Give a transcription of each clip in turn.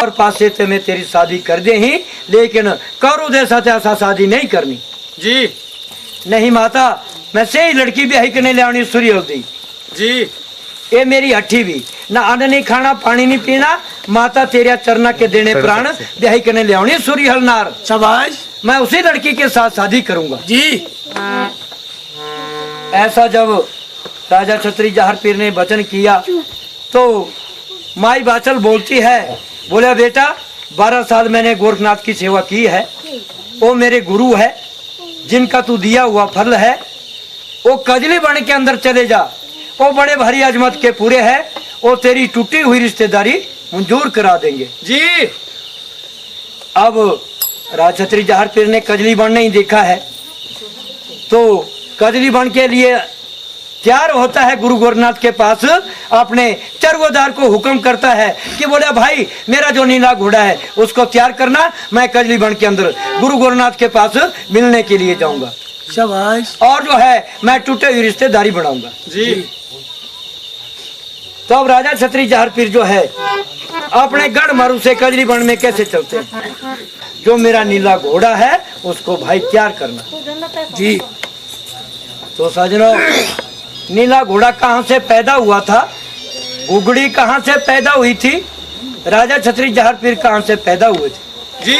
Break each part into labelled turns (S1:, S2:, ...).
S1: और पासे से मैं तेरी शादी कर दे ही, लेकिन करो जैसा तैसा शादी नहीं करनी।
S2: जी
S1: नहीं माता, मैं से ही लड़की ब्याही करने ले आनी सूर्य दी
S2: जी।
S1: ये मेरी हट्ठी भी ना, अन्न नहीं खाना, पानी नहीं पीना, माता तेरे चरना के देने प्राण ब्याही करने ले आनी सूर्य हलनार।
S2: शाबाश।
S1: मैं उसी लड़की के साथ शादी करूंगा
S2: जी।
S1: ऐसा जब राजा छत्री जहर पीर ने वचन किया तो माई बाचल बोलती है, बोले बेटा 12 साल मैंने गोरखनाथ की सेवा की है, वो मेरे गुरु है, जिनका तू दिया हुआ फल है, वो कजली बन के अंदर चले जा, वो बड़े भारी अजमत के पूरे है, वो तेरी टूटी हुई रिश्तेदारी मंजूर करा देंगे।
S2: जी।
S1: अब राजा छत्री जहर पीर ने कजली बन नहीं देखा है तो कजली बन के लिए तैयार होता है, गुरु गोरखनाथ के पास अपने चरगोदार को हुक्म करता है कि बोले भाई मेरा जो नीला घोड़ा है उसको तैयार करना, मैं कजली बन के अंदर गुरु गोरखनाथ के पास मिलने के लिए जाऊंगा।
S2: शाबाश।
S1: और जो है मैं टूटे हुई रिश्तेदारी बनाऊंगा।
S2: जी।
S1: तो अब राजा छत्री जहर पीर जो है अपने गढ़ मारू से कजली बन में कैसे चलते हैं, जो मेरा नीला घोड़ा है उसको भाई तैयार करना।
S2: जी।
S1: तो सजनों, नीला घोड़ा कहाँ से पैदा हुआ था, गुगड़ी कहाँ से पैदा हुई थी, राजा छत्री जहर पीर कहाँ से पैदा हुए थे।
S2: जी।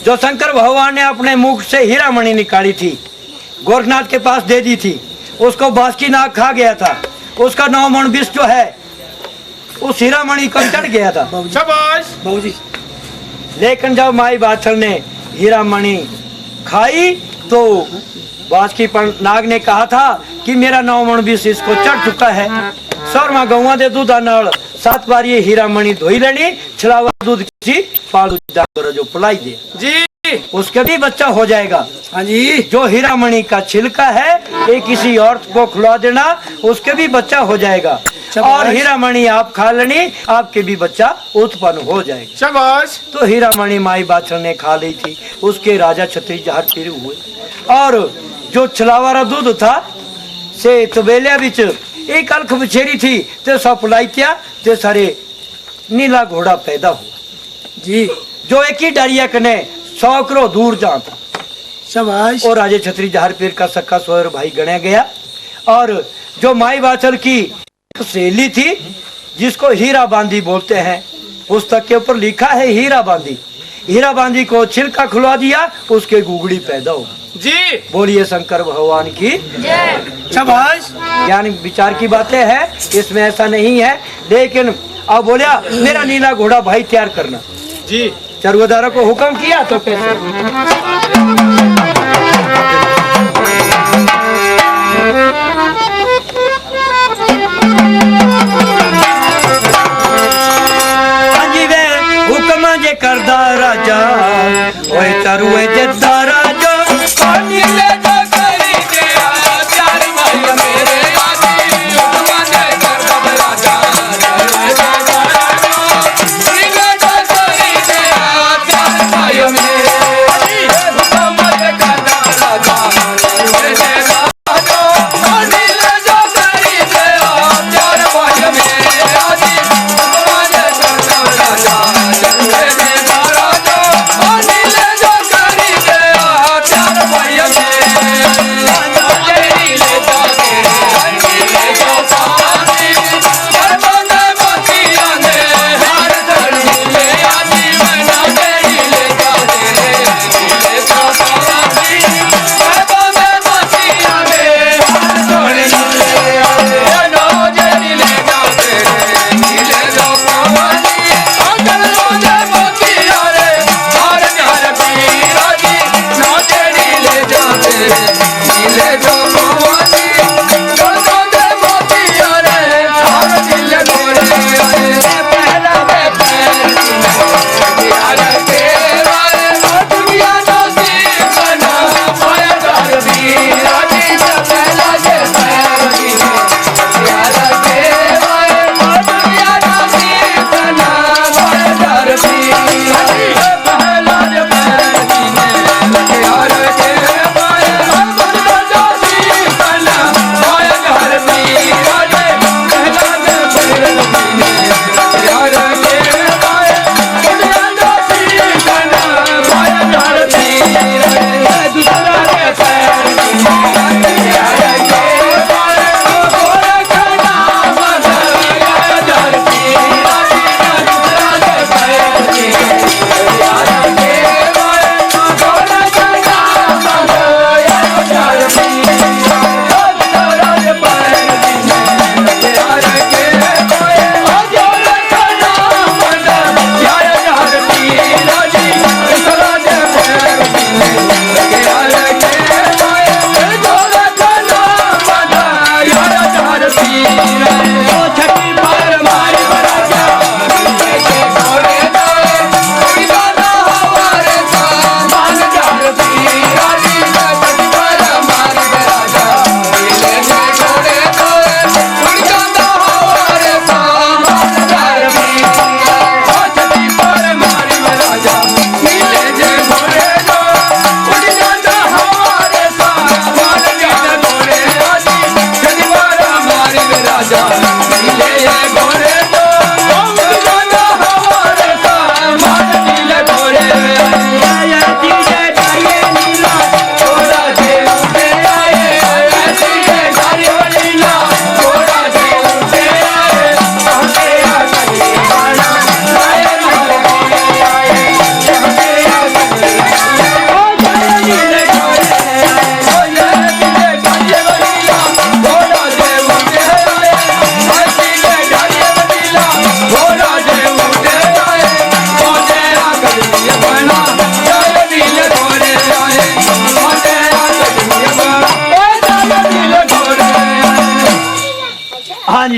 S1: जो शंकर भगवान ने अपने मुख से हीरा मणि निकाली थी, गोरखनाथ के पास दे दी थी, उसको बासुकी नाग खा गया था, उसका 9 मन विष जो है उस हीरा मणि को चढ़ गया था।
S2: शाबाश
S1: बाबूजी। लेकिन जब माई बाछल ने हीरा मणि खाई तो बासुकी नाग ने कहा था कि मेरा 9 मन विष इसको चढ़ चुका है, 100 गौवा दे दूध नाल 7 बार ये हीरा मणि धोई लेनी, छलावा दूध किसी पालतू जानवर जो पिलाई दे
S2: जी,
S1: उसके भी बच्चा हो जाएगा।
S2: हाँ जी।
S1: जो हीरा मणि का छिलका है ये किसी औरत को खिला देना, उसके भी बच्चा हो जाएगा, और हीरा मणि आप खा लेनी, आपके भी बच्चा उत्पन्न हो जाएगा।
S2: शाबाश।
S1: तो हीरा मणि माई बाछल ने खा ली थी, उसके राजा छत्री जहर पीर हुए, और जो छलावारा दूध था से तबेलिया बिच एक अलख बछेरी थी ते सब लाइत्या ते सारे नीला घोड़ा पैदा हुआ।
S2: जी।
S1: जो एक ही डारिया कने 100 किलो दूर जा था।
S2: शाबाश।
S1: और राजे छत्री जहर पीर का सक्का सोहर भाई गणा गया, और जो माई बाछल की सहेली थी जिसको हीरा बांदी बोलते हैं, पुस्तक के ऊपर लिखा है हीरा बांदी, हीरा बांदी को छिलका खुलवा दिया, उसके गुगड़ी पैदा हो।
S2: जी।
S1: बोलिए शंकर भगवान की
S2: जय। शाबाश।
S1: ज्ञान विचार की बातें हैं, इसमें ऐसा नहीं है। लेकिन अब बोलिया मेरा नीला घोड़ा भाई तैयार करना।
S2: जी।
S1: चरगोदारा को हुक्म किया तो कैसे। हुक्म जे करदा राजा ओए चरुए जद्दा राजा पानी ले जा करी दे चार भाई मेरे आदि हुक्म जे करदा राजा चरुए जद्दा राजा पानी ले जा करी दे चार भाई मेरे आदि हुक्म जे करदा राजा चरुए जद्दा राजा पानी ले जा करी दे चार भाई मेरे आदि हुक्म जे करदा राजा चरुए जद्दा राजा पानी ले जा करी दे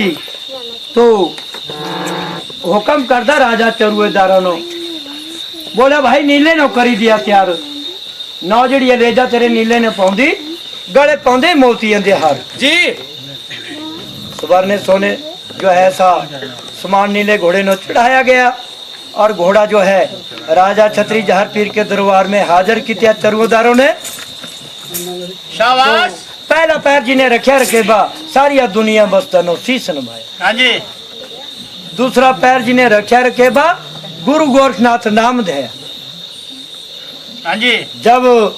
S1: जी तो हुक्म करदा राजा चरुएदारा नो बोला भाई नीले नो करी दिया त्यार नौ जड़ी रेजा तेरे नीले ने पाउंदी गले पाउंदे मोतियां दे हार
S2: जी
S1: सुवर्ण सोने जो है ऐसा समान नीले घोड़े नो चढ़ाया गया और घोड़ा जो है राजा छत्री जहर पीर के दरबार में हाजिर किया चरुएदारों ने।
S2: शाबाश।
S1: पहला पैर जिन्हें रखे रखे बा सारी दुनिया बस तनो शीश नवाया।
S2: हाँ जी।
S1: दूसरा पैर जिन्हें रखे रखे बा गुरु गोरखनाथ नाम दे।
S2: हाँ जी।
S1: जब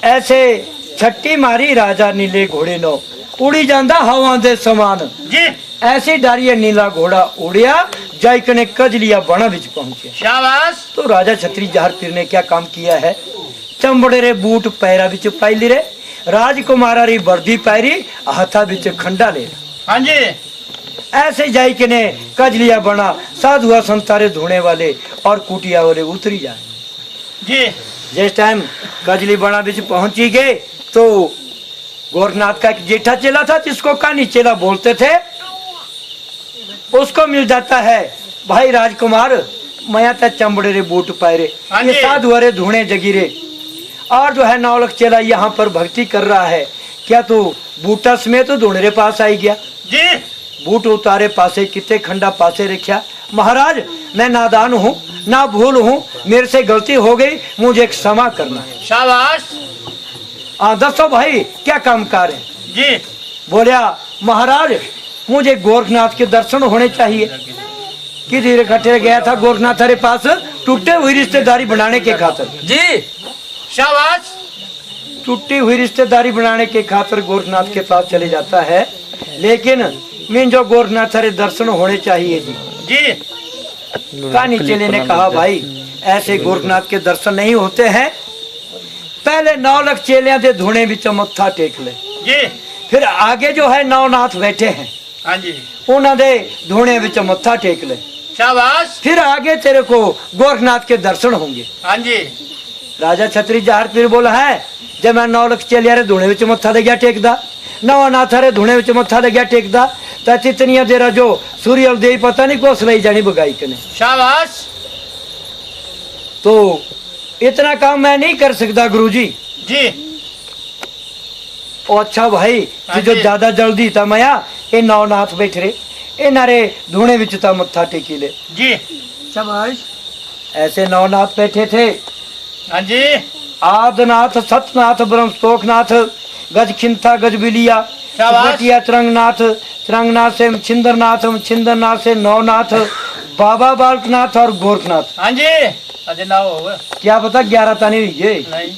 S1: ऐसे छट्टी मारी राजा नीले घोड़े नो उड़ी जांदा हवा दे समान
S2: जी।
S1: ऐसे डारिये नीला घोड़ा उड़िया जायकने कजलिया बना बिच पहुंचे।
S2: शाबाश।
S1: तो राजा छत्री जहर पीर ने क्या काम किया है चंबड़े रे बूट पैरा बिच पाइली रे राजकुमारा री वर्दी पैरी हाथा बिच खंडा ले।
S2: हाँ जी।
S1: ऐसे जायकने कजलिया बना साधुआ संतारे धोने वाले और कुटिया वाले उतरी जाए।
S2: जी।
S1: जिस टाइम कजली बना बिच पहुंची गए तो गोरखनाथ का एक जेठा चेला था जिसको कानी चेला बोलते थे उसको मिल जाता है भाई राजकुमार मया तो चंबड़े रे बूट पैरे ये साधु अरे धुणे जगीरे और जो है नौलख चेला यहाँ पर भक्ति कर रहा है क्या तू बूटा समेत तो धुणे रे पास आई गया
S2: जी।
S1: बूट उतारे पासे कितने खंडा पासे रखा महाराज मैं नादान हूँ ना भूल हूँ मेरे से गलती हो गई मुझे एक क्षमा करना है।
S2: शाबाश।
S1: दसो भाई क्या काम कार है
S2: जी।
S1: बोलिया महाराज मुझे गोरखनाथ के दर्शन होने चाहिए कि धीरे खट्टे गया था गोरखनाथ के पास टूटे हुई रिश्तेदारी बनाने के खातिर।
S2: जी। शाबाश।
S1: टूटी हुई रिश्तेदारी बनाने के खातिर गोरखनाथ के पास चले जाता है लेकिन मीन जो गोरखनाथ रे दर्शन होने चाहिए जी।
S2: जी।
S1: कानी चेले ने कहा भाई ऐसे गोरखनाथ के दर्शन नहीं होते हैं पहले 9 लाख चेलियां दे धुने बिच मत्था टेक ले
S2: जी।
S1: फिर आगे जो है नौनाथ बैठे हैं
S2: हाँ जी।
S1: उन्हों दे धुने बिच मत्था टेक ले
S2: शाबाश।
S1: फिर आगे तेरे को गोरखनाथ के दर्शन होंगे।
S2: हाँ जी।
S1: राजा छत्री जहर पीर बोला है जब मैं 9 लाख चेलिया रे धुने बिच मत्था लग्या टेकदा नौनाथ रे धुने बिच मत्था लग्या टेकदा तो तितनिया देरा जो सूर्य दे पता नहीं को सलाई जानी बगाई कने।
S2: शाबाश।
S1: तो इतना काम मैं नहीं कर सकता गुरुजी।
S2: जी।
S1: ओ अच्छा भाई जो ज्यादा जल्दी था मया ये नौनाथ बैठ रहे नारे धुने बिच ता मत्था टेकी ले।
S2: जी।
S1: शाबाश। ऐसे नौनाथ बैठे थे।
S2: हाँ जी।
S1: आदनाथ सतनाथ ब्रह्मस्तोकनाथ गजखिंथा गजबिलिया बटिया तरंगनाथ तरंगनाथ से छिंदरनाथ से नौनाथ बाबा बालकनाथ और गोरखनाथ।
S2: हाँ जी। अजय ना हो
S1: क्या पता 11 तानी हुई
S2: नहीं।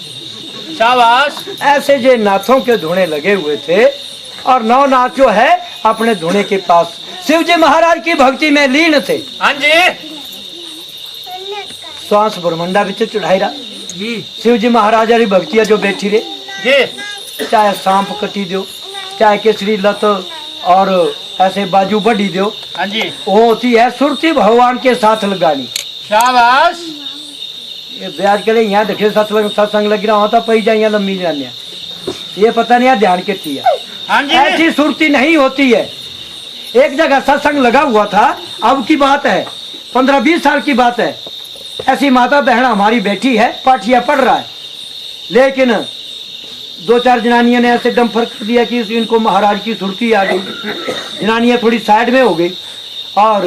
S2: शाबाश।
S1: ऐसे जो नाथों के धुने लगे हुए थे और नौनाथ जो है अपने धुने के पास शिव जी महाराज की भक्ति में लीन थे।
S2: हाँ जी।
S1: श्वास ब्रह्मंडा बिच चढ़ाई रहा
S2: जी।
S1: शिव जी महाराज री भक्तिया जो बैठी रे
S2: जी।
S1: चाहे सांप कटी दो चाहे केसरी लत और ऐसे बाजू बढ़ी दो।
S2: हाँ जी।
S1: वो होती है सुरती भगवान के साथ लगानी।
S2: शाबाश।
S1: ये ब्याज के लिए यहाँ देखे सत्संग लग रहा होता पई जाए लंबी जाने ये पता नहीं ध्यान कितनी है।
S2: हाँ जी।
S1: ऐसी सुरती नहीं होती है। एक जगह सत्संग लगा हुआ था अब की बात है 15-20 साल की बात है ऐसी माता बहन हमारी बैठी है पाठिया पढ़ रहा है लेकिन 2-4 जनानियों ने ऐसे डंफर कर दिया कि इनको महाराज की सुरती आ गई। जनानियां थोड़ी साइड में हो गई और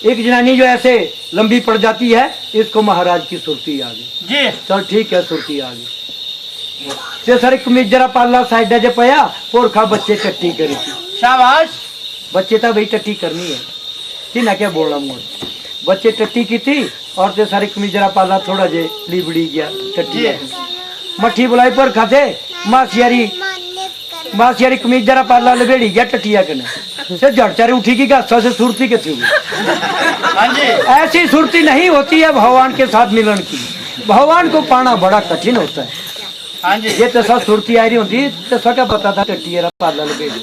S1: एक जनानी जो ऐसे लंबी पड़ जाती है इसको महाराज की सुरती आ गई।
S2: जी।
S1: चल ठीक है सुरती आ गई ते सर कमीज जरा पाला साइड जे पया पोरखा बच्चे टट्टी करी
S2: शाबाश।
S1: बच्चे तो भाई टट्टी करनी है थी ना क्या बोलना मुझे बच्चे टट्टी की थी और ते सारी कमीज जरा पाला थोड़ा जे लिबड़ी गया टट्टी मट्ठी बुलाई पर खाते मासियारी कमीज जरा पाला लबेड़ी गया टटिया कने से झटचारी उठी की गासा से सुरती के थी।
S2: हाँ जी।
S1: ऐसी सुरती नहीं होती है भगवान के साथ मिलन की। भगवान को पाना बड़ा कठिन होता है।
S2: हाँ जी।
S1: ये तो सब सुरती आ रही होती तो क्या पता था टटिया पाला लबेड़ी।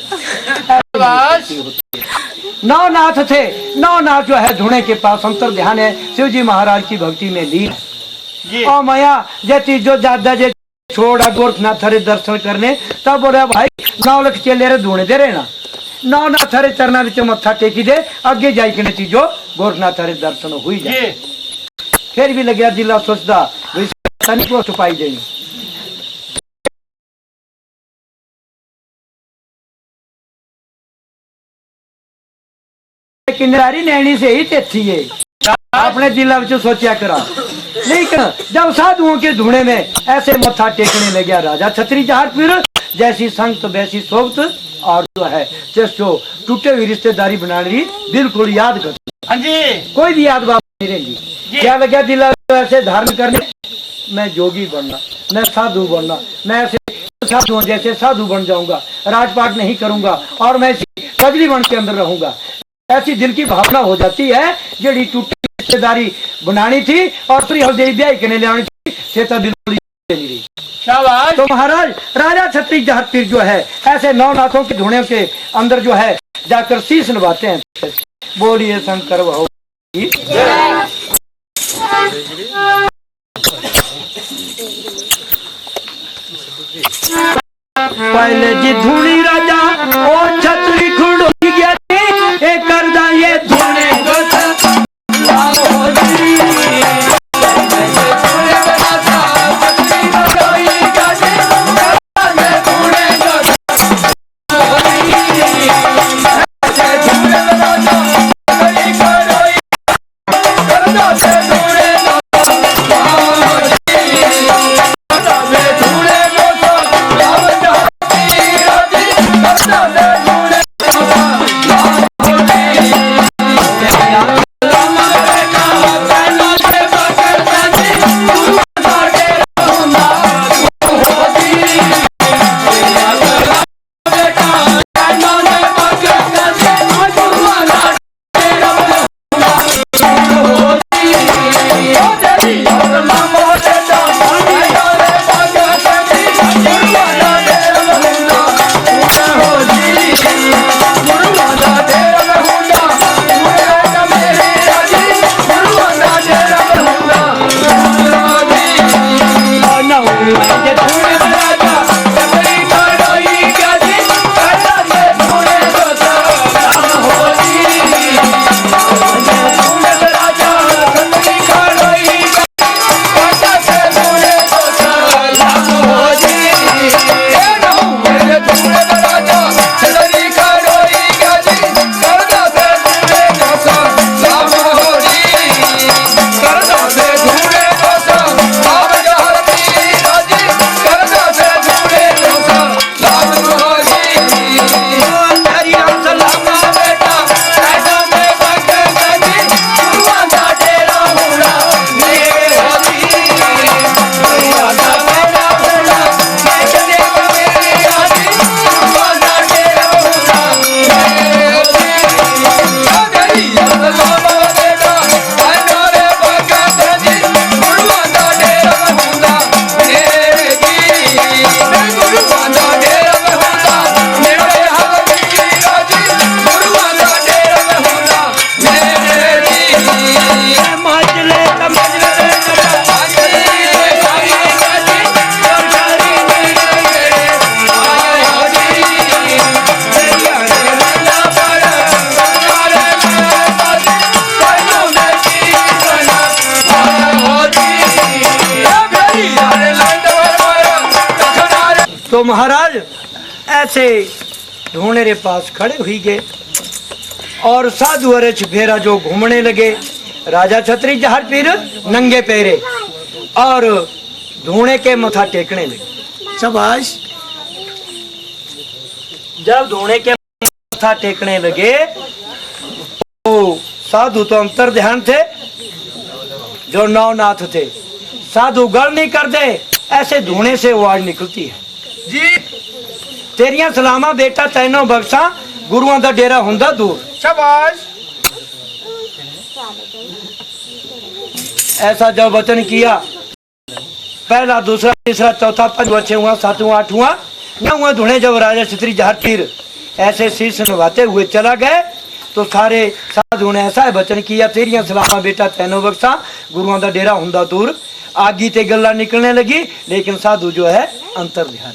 S1: नौनाथ थे नौनाथ जो है धुने के पास अंतर ध्यान है शिव जी महाराज की भक्ति में लीन
S2: जी।
S1: और मया जती जो ज्यादा जे छोड़ा गोरखनाथ रे दर्शन करने तब बोले भाई 9 लाख चेले रे धुने दे रहे ना नौ ना थारे चरणा विच मत्था टेकी दे अगे जाई के नतीजो गोरना थारे दर्शन हुई जाए।
S2: जी
S1: फिर भी लग्या दिला सोचदा नहीं पोस्ट पाई देनी। किनारी नैनी से ही तेथी है अपने दिला विच सोचा करा। लेकिन जब साधुओं के धुने में ऐसे मत्था टेकने लगे राजा छतरी जहार पीर जैसी संगत वैसी सोबत और जो है जो टूटे हुई रिश्तेदारी बनाने की बिल्कुल याद कर।
S2: हाँ जी
S1: कोई भी याद बात नहीं रहेगी। क्या लगा दिला ऐसे धारण करने मैं जोगी बनना मैं साधु बनना मैं ऐसे साधुओं जैसे साधु बन जाऊंगा राजपाट नहीं करूंगा और मैं सजली बन के अंदर रहूंगा। ऐसी दिल की भावना हो जाती है जड़ी टूटी रिश्तेदारी बनानी थी और फिर हल्दी ब्याह करने ले आनी थी सेता बिल्कुल नहीं रही।
S2: शाबाश।
S1: तो महाराज राजा छत्री जहार पीर जो है ऐसे नौ नाथों के धुने के अंदर जो है जाकर शीश नवाते हैं। बोलिए शंकर भगवान की। पहले जी धुनी राजा ओ छतरी खुड़ गया ए करदा ये धुने तो महाराज ऐसे ढूंढने रे पास खड़े हुई गए और साधु अरे छफेरा जो घूमने लगे। राजा छतरी जहार पीर नंगे पैरे और धूणे के मथा टेकने लगे। शाबाश। जब धूणे के मथा टेकने लगे तो साधु तो अंतर ध्यान थे जो नवनाथ थे। साधु गल नहीं करते ऐसे धूणे से आवाज निकलती है
S2: जी
S1: तेरिया सलामा बेटा तैनों बख्शा गुरुआं दा डेरा हुंदा दूर।
S2: शाबाश।
S1: ऐसा जब वचन किया पहला दूसरा तीसरा चौथा पंचवां छठवां सातवां आठवां नौवां धुने जब राजा छतरी जहार पीर ऐसे शीश नवाते हुए चला गए तो सारे साधु ने ऐसा वचन किया तेरिया सलामा बेटा तैनों बख्शा गुरुआं दा डेरा हुंदा दूर। आगी ते गल्ला निकलने लगी लेकिन साधु जो है अंतर ध्यान।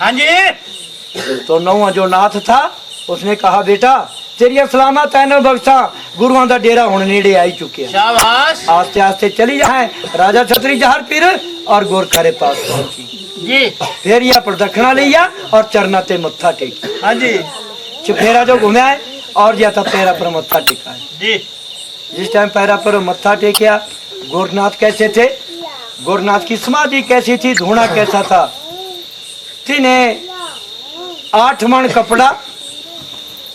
S2: हाँ जी।
S1: तो नौवां जो नाथ था उसने कहा बेटा तेरी सलामत है न बख्शा गुरुआं दा डेरा हुण नेड़े आई चुके हैं।
S2: शाबाश
S1: आस्ते आस्ते चली जाए। राजा छतरी जहर पीर और गोरखारे पास पहुंची।
S2: जी
S1: फिर यह प्रदक्षिणा लिया और चरना ते मत्था टेकी।
S2: हाँ जी
S1: चुफेरा जो घूमया है और या था पैरा पर मत्था टेका है।
S2: जी
S1: जिस टाइम पैरा पर मत्था टेकिया गोरखनाथ कैसे थे, गोरखनाथ की समाधि कैसी थी, धूना कैसा था। तिने 8 मण कपड़ा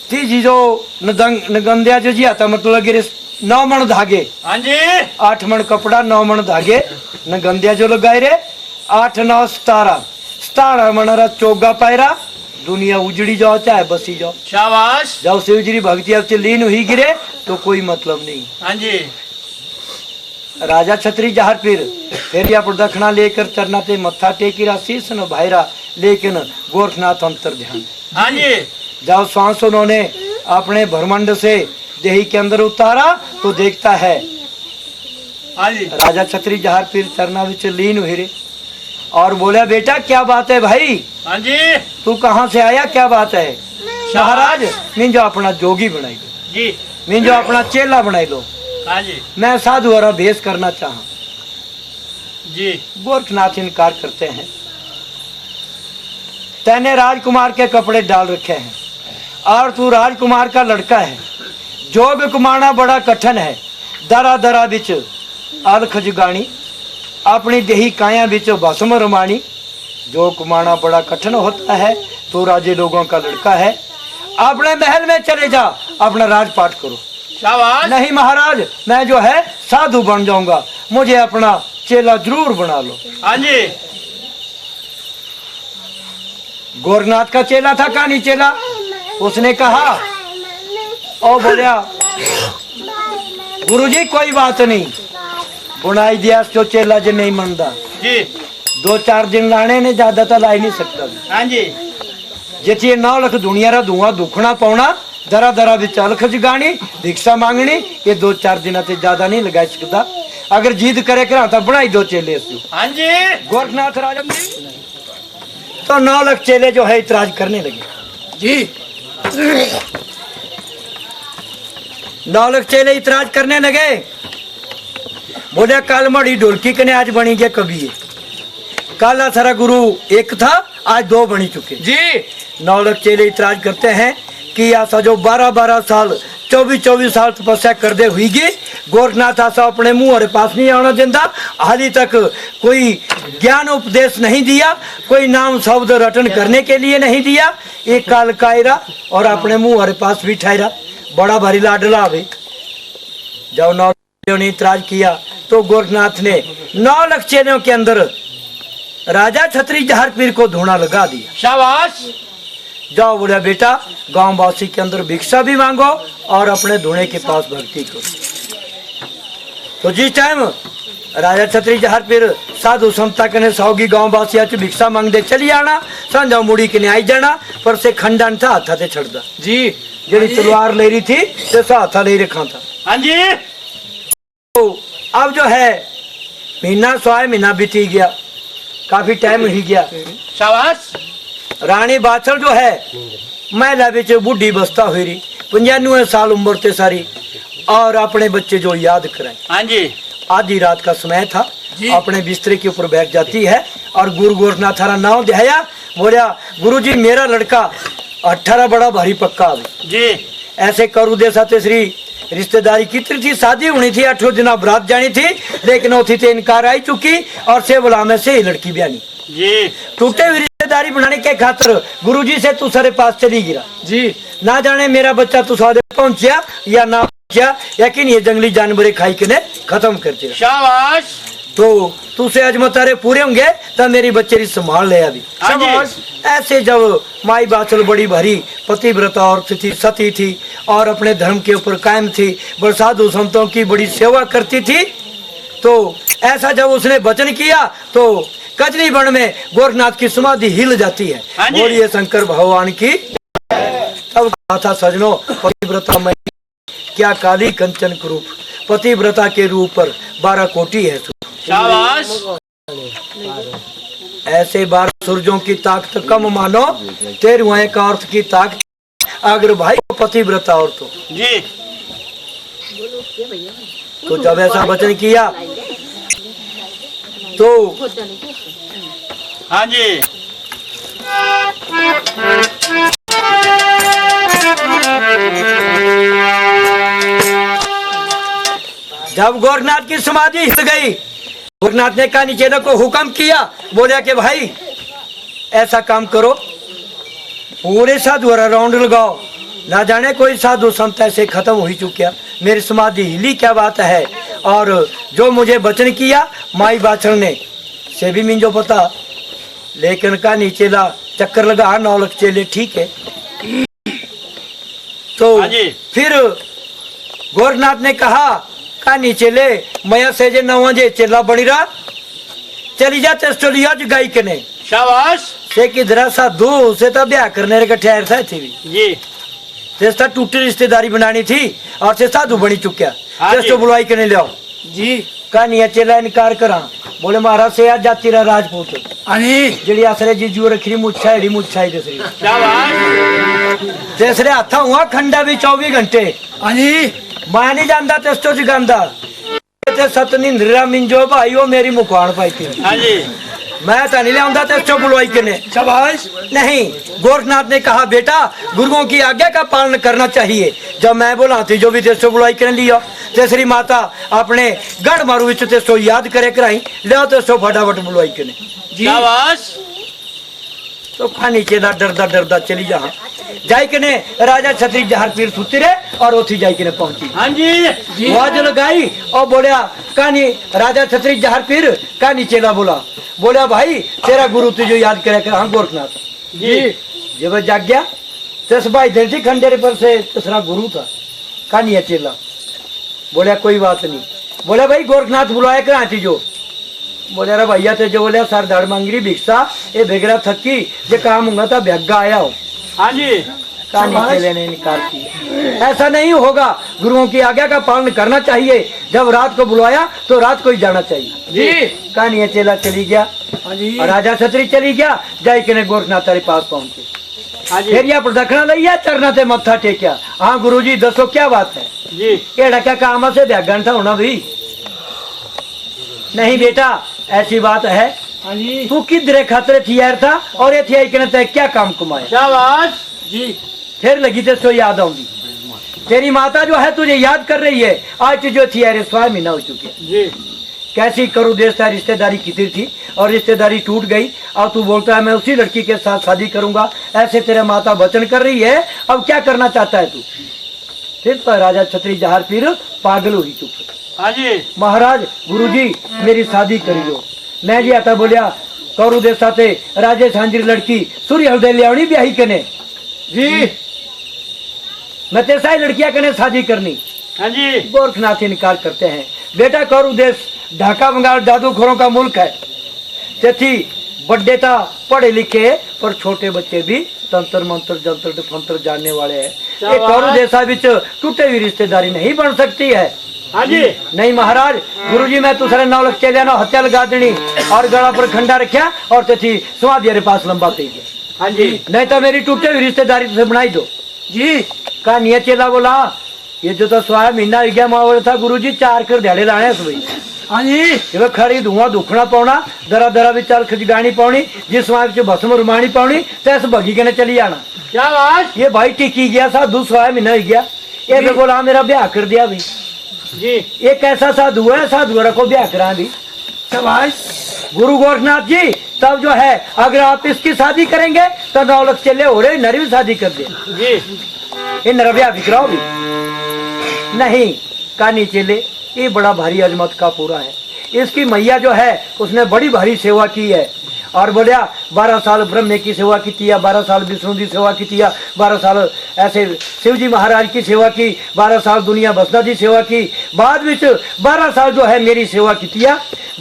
S1: थी जी जो नगंदिया जो जी आता मतलब गिरे 9 मण धागे।
S2: हाँ जी
S1: 8 मण कपड़ा 9 मण धागे नगंदिया जो लगाए रे 8 9 17 मण रा चोगा पायरा। दुनिया उजड़ी जाओ चाहे बसी जाओ।
S2: शाबाश
S1: जब शिव जी भक्ति अब से लीन हुई गिरे तो कोई मतलब नहीं।
S2: हाँ जी
S1: राजा छतरी जहर पीर फिर या प्रदक्षिणा लेकर चरना ते मत्था टेकीरा शीश न भाईरा लेकिन गोरखनाथ अंतर ध्यान।
S2: हाँ जी
S1: जब श्वास उन्होंने अपने भ्रमंड से देही के अंदर उतारा तो देखता है
S2: हाँ जी
S1: राजा छतरी जहर पीर चरना विच लीन हुई रे और बोला बेटा क्या बात है भाई,
S2: हाँ जी
S1: तू कहाँ से आया, क्या बात है। महाराज मिंजो अपना जोगी बनाई दो,
S2: जी
S1: मिंजो अपना चेला बनाई दो,
S2: हाँ जी
S1: मैं साधु और भेष करना चाहा।
S2: जी
S1: गोरखनाथ इनकार करते हैं। तैने राजकुमार के कपड़े डाल रखे हैं और तू राजकुमार का लड़का है। जोग कुमाना बड़ा कठिन है। दरा दरा बिच अलख जुगानी अपनी देही काया बिच भस्म रमानी। जो कुमाना बड़ा कठिन होता है तो राजे लोगों का लड़का है। अपने महल में चले जा अपना राजपाट करो।
S2: शाबाश
S1: नहीं महाराज मैं जो है साधु बन जाऊंगा, मुझे अपना चेला जरूर बना लो।
S2: हाँ जी
S1: गोरखनाथ का चेला था कानी चेला। उसने कहा ओ बोलिया गुरुजी कोई बात नहीं, बुनाई दिया जो चेला जो नहीं मनता
S2: जी
S1: 2-4 दिन लाने ने ज्यादा तो ला ही नहीं सकता।
S2: हाँ जी
S1: जे 9 लाख दुनिया रा धुआं दुखना पाउना दरा दरा बिच अलख जगानी भिक्षा मांगनी ये 2-4 दिन से ज्यादा नहीं लगा सकता। अगर जिद करे करा तो बनाई दो चेले।
S2: हाँ जी
S1: गोरखनाथ राजा तो 9 लाख चेले जो है इतराज करने लगे।
S2: जी
S1: 9 लाख चेले इतराज करने लगे। बोले कल मड़ी ढोलकी कने आज बनी गया कभी। कल सारा गुरु एक था आज 2 बनी चुके
S2: जी
S1: 9 लाख चेले इतराज करते हैं कि ऐसा जो 12-12 साल 24-24 साल तपस्या कर दे हुई गोरखनाथ ऐसा अपने मुंह और पास नहीं आना देता। हाली तक कोई ज्ञान उपदेश नहीं दिया, कोई नाम शब्द रटन करने के लिए नहीं दिया। एक काल कायरा और अपने मुंह और पास बिठायरा बड़ा भारी लाडला भाई। जब 9 लाख ने इतराज किया तो गोरखनाथ ने 9 लाख चेलों के अंदर राजा छतरी जहर पीर को धोना लगा दिया।
S2: शाबाश
S1: जाओ बोला बेटा गांव वासी के अंदर भिक्षा भी मांगो और अपने धोने के पास भक्ति करो। तो जिस टाइम राजा छतरी जहर पीर साधु संता कने सौगी गांव वासिया च भिक्षा मांगते चली आना। संजा मुड़ी के आई जाना पर से खंडन था हाथा ते छड़दा
S2: जी
S1: जेड़ी तलवार ले रही थी ते हाथा ले रखा था।
S2: हाँ जी
S1: तो अब जो है महीना 100 महीना बीती गया, काफी टाइम ही गया।
S2: शाबाश
S1: रानी बाछड़ जो है महिला बिच बूढ़ी बस्ता हुई रही 95 साल उम्र ते सारी और अपने बच्चे जो याद कराए।
S2: हाँ जी
S1: आधी रात का समय था।
S2: जी।
S1: अपने बिस्तरे के ऊपर बैठ जाती है और गुरु गोरखनाथ थारा नाम दिया। बोलिया गुरुजी मेरा लड़का 18 बड़ा भारी पक्का है।
S2: जी
S1: ऐसे करू दे साथे श्री रिश्तेदारी कितनी थी, शादी होनी थी, 8 दिन बरात जानी थी लेकिन उठी ते इनकार आई चुकी और से बोला में से ही लड़की ब्यानी।
S2: जी
S1: टूटे हुई रिश्तेदारी बनाने के खातिर गुरुजी से तू सारे पास चली गिरा।
S2: जी
S1: ना जाने मेरा बच्चा तू सादे पहुंचा या ना पहुंचा, यकीन ये जंगली जानवर खाई के ने खत्म कर दिया।
S2: शाबाश
S1: तो तुझसे आज मतारे पूरे होंगे तो मेरी बच्चे की संभाल ले अभी।
S2: हाँ जी
S1: ऐसे जब माई बाचल बड़ी भरी पतिव्रता और थी सती थी और अपने धर्म के ऊपर कायम थी, बड़ साधु संतों की बड़ी सेवा करती थी। तो ऐसा जब उसने वचन किया तो कजली वन में गोरखनाथ की समाधि हिल जाती है।
S2: हाँ जी।
S1: बोलिए शंकर भगवान की। तब कहा था सजनों पतिव्रता में क्या काली कंचन रूप, पतिव्रता के रूप पर 12 कोटि है।
S2: शाबाश
S1: ऐसे 12 सूरजों की ताकत कम मानो, 13 का अर्थ की ताकत अगर भाई पतिव्रता और
S2: जी
S1: तो जब ऐसा वचन किया तो
S2: हाँ जी
S1: जब गोरखनाथ की समाधि हिल गई, गोरखनाथ ने कानी चेला को हुक्म किया, बोला कि भाई ऐसा काम करो, पूरे साधु राउंड लगाओ, ना जाने कोई साधु संत ऐसे खत्म हो ही चुका, मेरी समाधि हिली क्या बात है। और जो मुझे वचन किया माई बाछड़ ने से भी मिंजो पता, लेकिन कानी चेला चक्कर लगा 9 लाख चेले ठीक है। तो
S2: हाँ जी।
S1: फिर गोरखनाथ ने कहा कानी चेले मया से जे नवा जे चेला बड़ी रहा चली जाते स्टोलिया जो गाई के ने
S2: शाबाश
S1: से कि जरा सा दो से तो ब्याह करने रे ठहर था थी भी
S2: जी
S1: तेस्ता टूटी रिश्तेदारी बनानी थी और से साधु बनी चुक्या
S2: हाँ जी।
S1: तेस्तो बुलाई के ने ले आओ
S2: जी
S1: कानी चेला इनकार करा, बोले महाराज से आज जाती रहा राजपूत
S2: अनी
S1: जड़ी आसरे जीजू रखी मुच्छाई दूसरी
S2: शाबाश
S1: तेसरे हाथा हुआ खंडा भी 24 घंटे
S2: अनी
S1: मैं नहीं जानता तेस्तो जगांदा ते सतनिंद्रा मिंजो भाई वो मेरी मुखान पाई थी,
S2: हाँ जी
S1: मैं तो नहीं लिया तेस्तो बुलवाई के ने
S2: शाबाश
S1: नहीं। गोरखनाथ ने कहा बेटा गुरुओं की आज्ञा का पालन करना चाहिए, जब मैं बोला थी जो भी तेस्तो बुलवाई के लिया तेसरी माता अपने गढ़ मारू विच तेस्तो याद करे कराई लिया तेस्तो फटाफट बुलवाई के ने
S2: शाबाश
S1: तो खानी चेला डरदा डरदा चली जहाँ जाई के ने राजा छत्री जहर पीर सुती रहे और ओथी जाई के ने पहुंची।
S2: हाँ जी
S1: आवाज लगाई और बोलिया कहानी राजा छत्री जहर पीर कहानी चेला बोला भाई तेरा गुरु तुझे याद करे कर हाँ गोरखनाथ
S2: जी
S1: जब जाग गया तस भाई देर थी खंडेरे पर से तीसरा गुरु था कहानी चेला बोलिया कोई बात नहीं, बोला भाई गोरखनाथ बुलाया कर आती जो बोले अरे भैया ते जो बोलिया सर दाड़ मांगरी भिक्षा ये भेगरा थकी जे काम होगा था भ्यग्गा आया हो।
S2: हाँ जी
S1: कहानी चेले ने इनकार किया, ऐसा नहीं होगा, गुरुओं की आज्ञा का पालन करना चाहिए, जब रात को बुलाया तो रात को ही जाना चाहिए
S2: जी
S1: कहानी चेला चली गया
S2: हाँ जी
S1: और राजा छत्री चली गया जाई के ने गोरखनाथ के पास पहुंचे।
S2: हाँ जी
S1: फिर यह प्रदक्षिणा लिया चरना ते मत्था टेकिया, हाँ गुरुजी दसो क्या बात है,
S2: जी
S1: एड़ा क्या काम से व्यागन था होना भी नहीं बेटा ऐसी बात है,
S2: हाँ जी
S1: तू किधरे खतरे थी यार था और ये थी कहने ते क्या काम कमाया।
S2: शाबाश जी
S1: फिर लगी ते सो याद आऊंगी तेरी माता जो है तुझे याद कर रही है, आज जो थी यार 6 महीना हो चुके
S2: जी
S1: कैसी करूँ देश था रिश्तेदारी कितनी थी और रिश्तेदारी टूट गई, अब तू बोलता है मैं उसी लड़की के साथ शादी करूंगा, ऐसे तेरे माता वचन कर रही है, अब क्या करना चाहता है तू। फिर तो राजा छत्री जहार पीर पागल हुई चुप,
S2: हाँ जी
S1: महाराज गुरुजी मेरी शादी करियो, मैं जी आता बोलिया कौरू देश साथे राजेश हांजिर लड़की सूर्य हृदय लियावनी ब्याही कने
S2: जी
S1: मैं तेरे सारी लड़कियां कने शादी करनी।
S2: हाँ जी
S1: गोरखनाथ इनकार करते हैं, बेटा कौरू देश ढाका बंगाल जादूखोरों का मुल्क है, तेथी बड़े था पढ़े लिखे पर छोटे बच्चे भी तंत्र मंत्र जंत्र फंत्र जानने वाले हैं, ये कौरू देशा विच टूटे हुई रिश्तेदारी नहीं बन सकती है।
S2: हाँ जी
S1: नहीं महाराज गुरुजी मैं दूसरे 9 लाख चले जाना हत्या लगा देनी और गला पर खंडा रखा और तेथी समाधि रे पास लंबा पी गया,
S2: हाँ जी
S1: नहीं तो मेरी टूटे हुई रिश्तेदारी तुझे बनाई दो
S2: जी
S1: कहानी चेला बोला ये जो तो 6 महीना हो गया माँ बोला था गुरुजी 4 कर दिहाड़े लाने सुबह
S2: हाँ जी
S1: खरी धुआं दुखना पाना दरा दरा भी चल खिजगानी पानी जिस वहां भस्म रुमानी पानी तैस भगी के ने चली जाना।
S2: शाबाश
S1: ये भाई टिकी गया सा 2 महीना हो गया, ये बोला मेरा ब्याह कर दिया भाई,
S2: जी
S1: ये कैसा साधु है, साधु रखो ब्याह करा दी।
S2: शाबाश
S1: गुरु गोरखनाथ जी तब जो है अगर आप इसकी शादी करेंगे तो 9 लाख चले हो रहे नर भी शादी कर दे
S2: जी
S1: ये नर ब्याह भी कराओ भी नहीं कानी चेले ये बड़ा भारी अजमत का पूरा है, इसकी मैया जो है उसने बड़ी भारी सेवा की है और बोलिया 12 साल ब्रह्म की सेवा की थी, 12 साल विष्णु की सेवा की थी, 12 साल ऐसे शिव जी महाराज की सेवा की, 12 साल दुनिया बसना की सेवा की, बाद में 12 साल जो है मेरी सेवा की थी,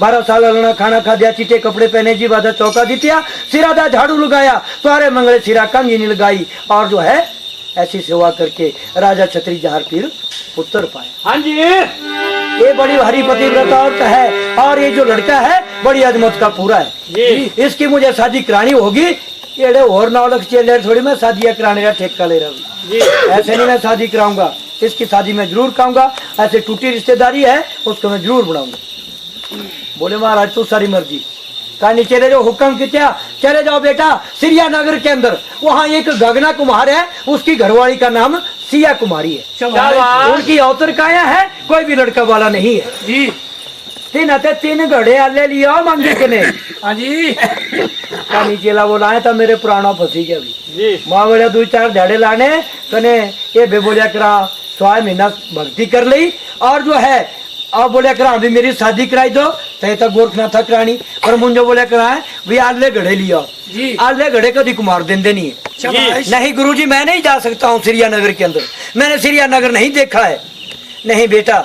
S1: 12 साल अलना खाना खा दिया, चिट्टे कपड़े पहने जी बाधा चौका दी दिया, सिरादा झाड़ू लगाया तुम्हारे मंगले सिरा कंगी नहीं लगाई और जो है ऐसी सेवा करके राजा छत्री जहार पीर पुत्र पाया।
S2: हाँ जी
S1: ये बड़ी भारी पतिव्रता औरत है और ये जो लड़का है बड़ी अजमत का पूरा है,
S2: जी
S1: इसकी मुझे शादी करानी होगी ये और नौलख चेले थोड़ी मैं शादियां कराने का ठेका ले रहा हूँ
S2: जी
S1: ऐसे नहीं मैं शादी कराऊंगा इसकी शादी मैं जरूर कराऊंगा ऐसे टूटी रिश्तेदारी है उसको मैं जरूर बनाऊंगा बोले महाराज तू सारी मर्जी कहानी चले जो हुक्म किया चले जाओ बेटा सिरिया नगर के अंदर वहाँ एक गगना कुमार है उसकी घरवाली का नाम सिया कुमारी है
S2: शाबाश।
S1: उनकी अवतर काया है कोई भी लड़का वाला नहीं है
S2: जी
S1: तीन घड़े आले लिया मांगे के ने
S2: हाँ जी
S1: कहानी चेला वो लाए था मेरे पुराना फंसी गया अभी
S2: जी
S1: माँ बोले 2-4 झाड़े लाने कने ये बेबोलिया करा 100 महीना भक्ति कर ली और जो है अब बोलिया करा अभी मेरी शादी कराई दो तय तक गोरखनाथ था करानी पर मुझे बोलिया करा है भी आले घड़े लिया
S2: जी
S1: आले घड़े कभी कुमार देंदे नहीं है
S2: शाबाश।
S1: नहीं गुरुजी मैं नहीं जा सकता हूँ सिरिया नगर के अंदर मैंने सिरिया नगर नहीं देखा है नहीं बेटा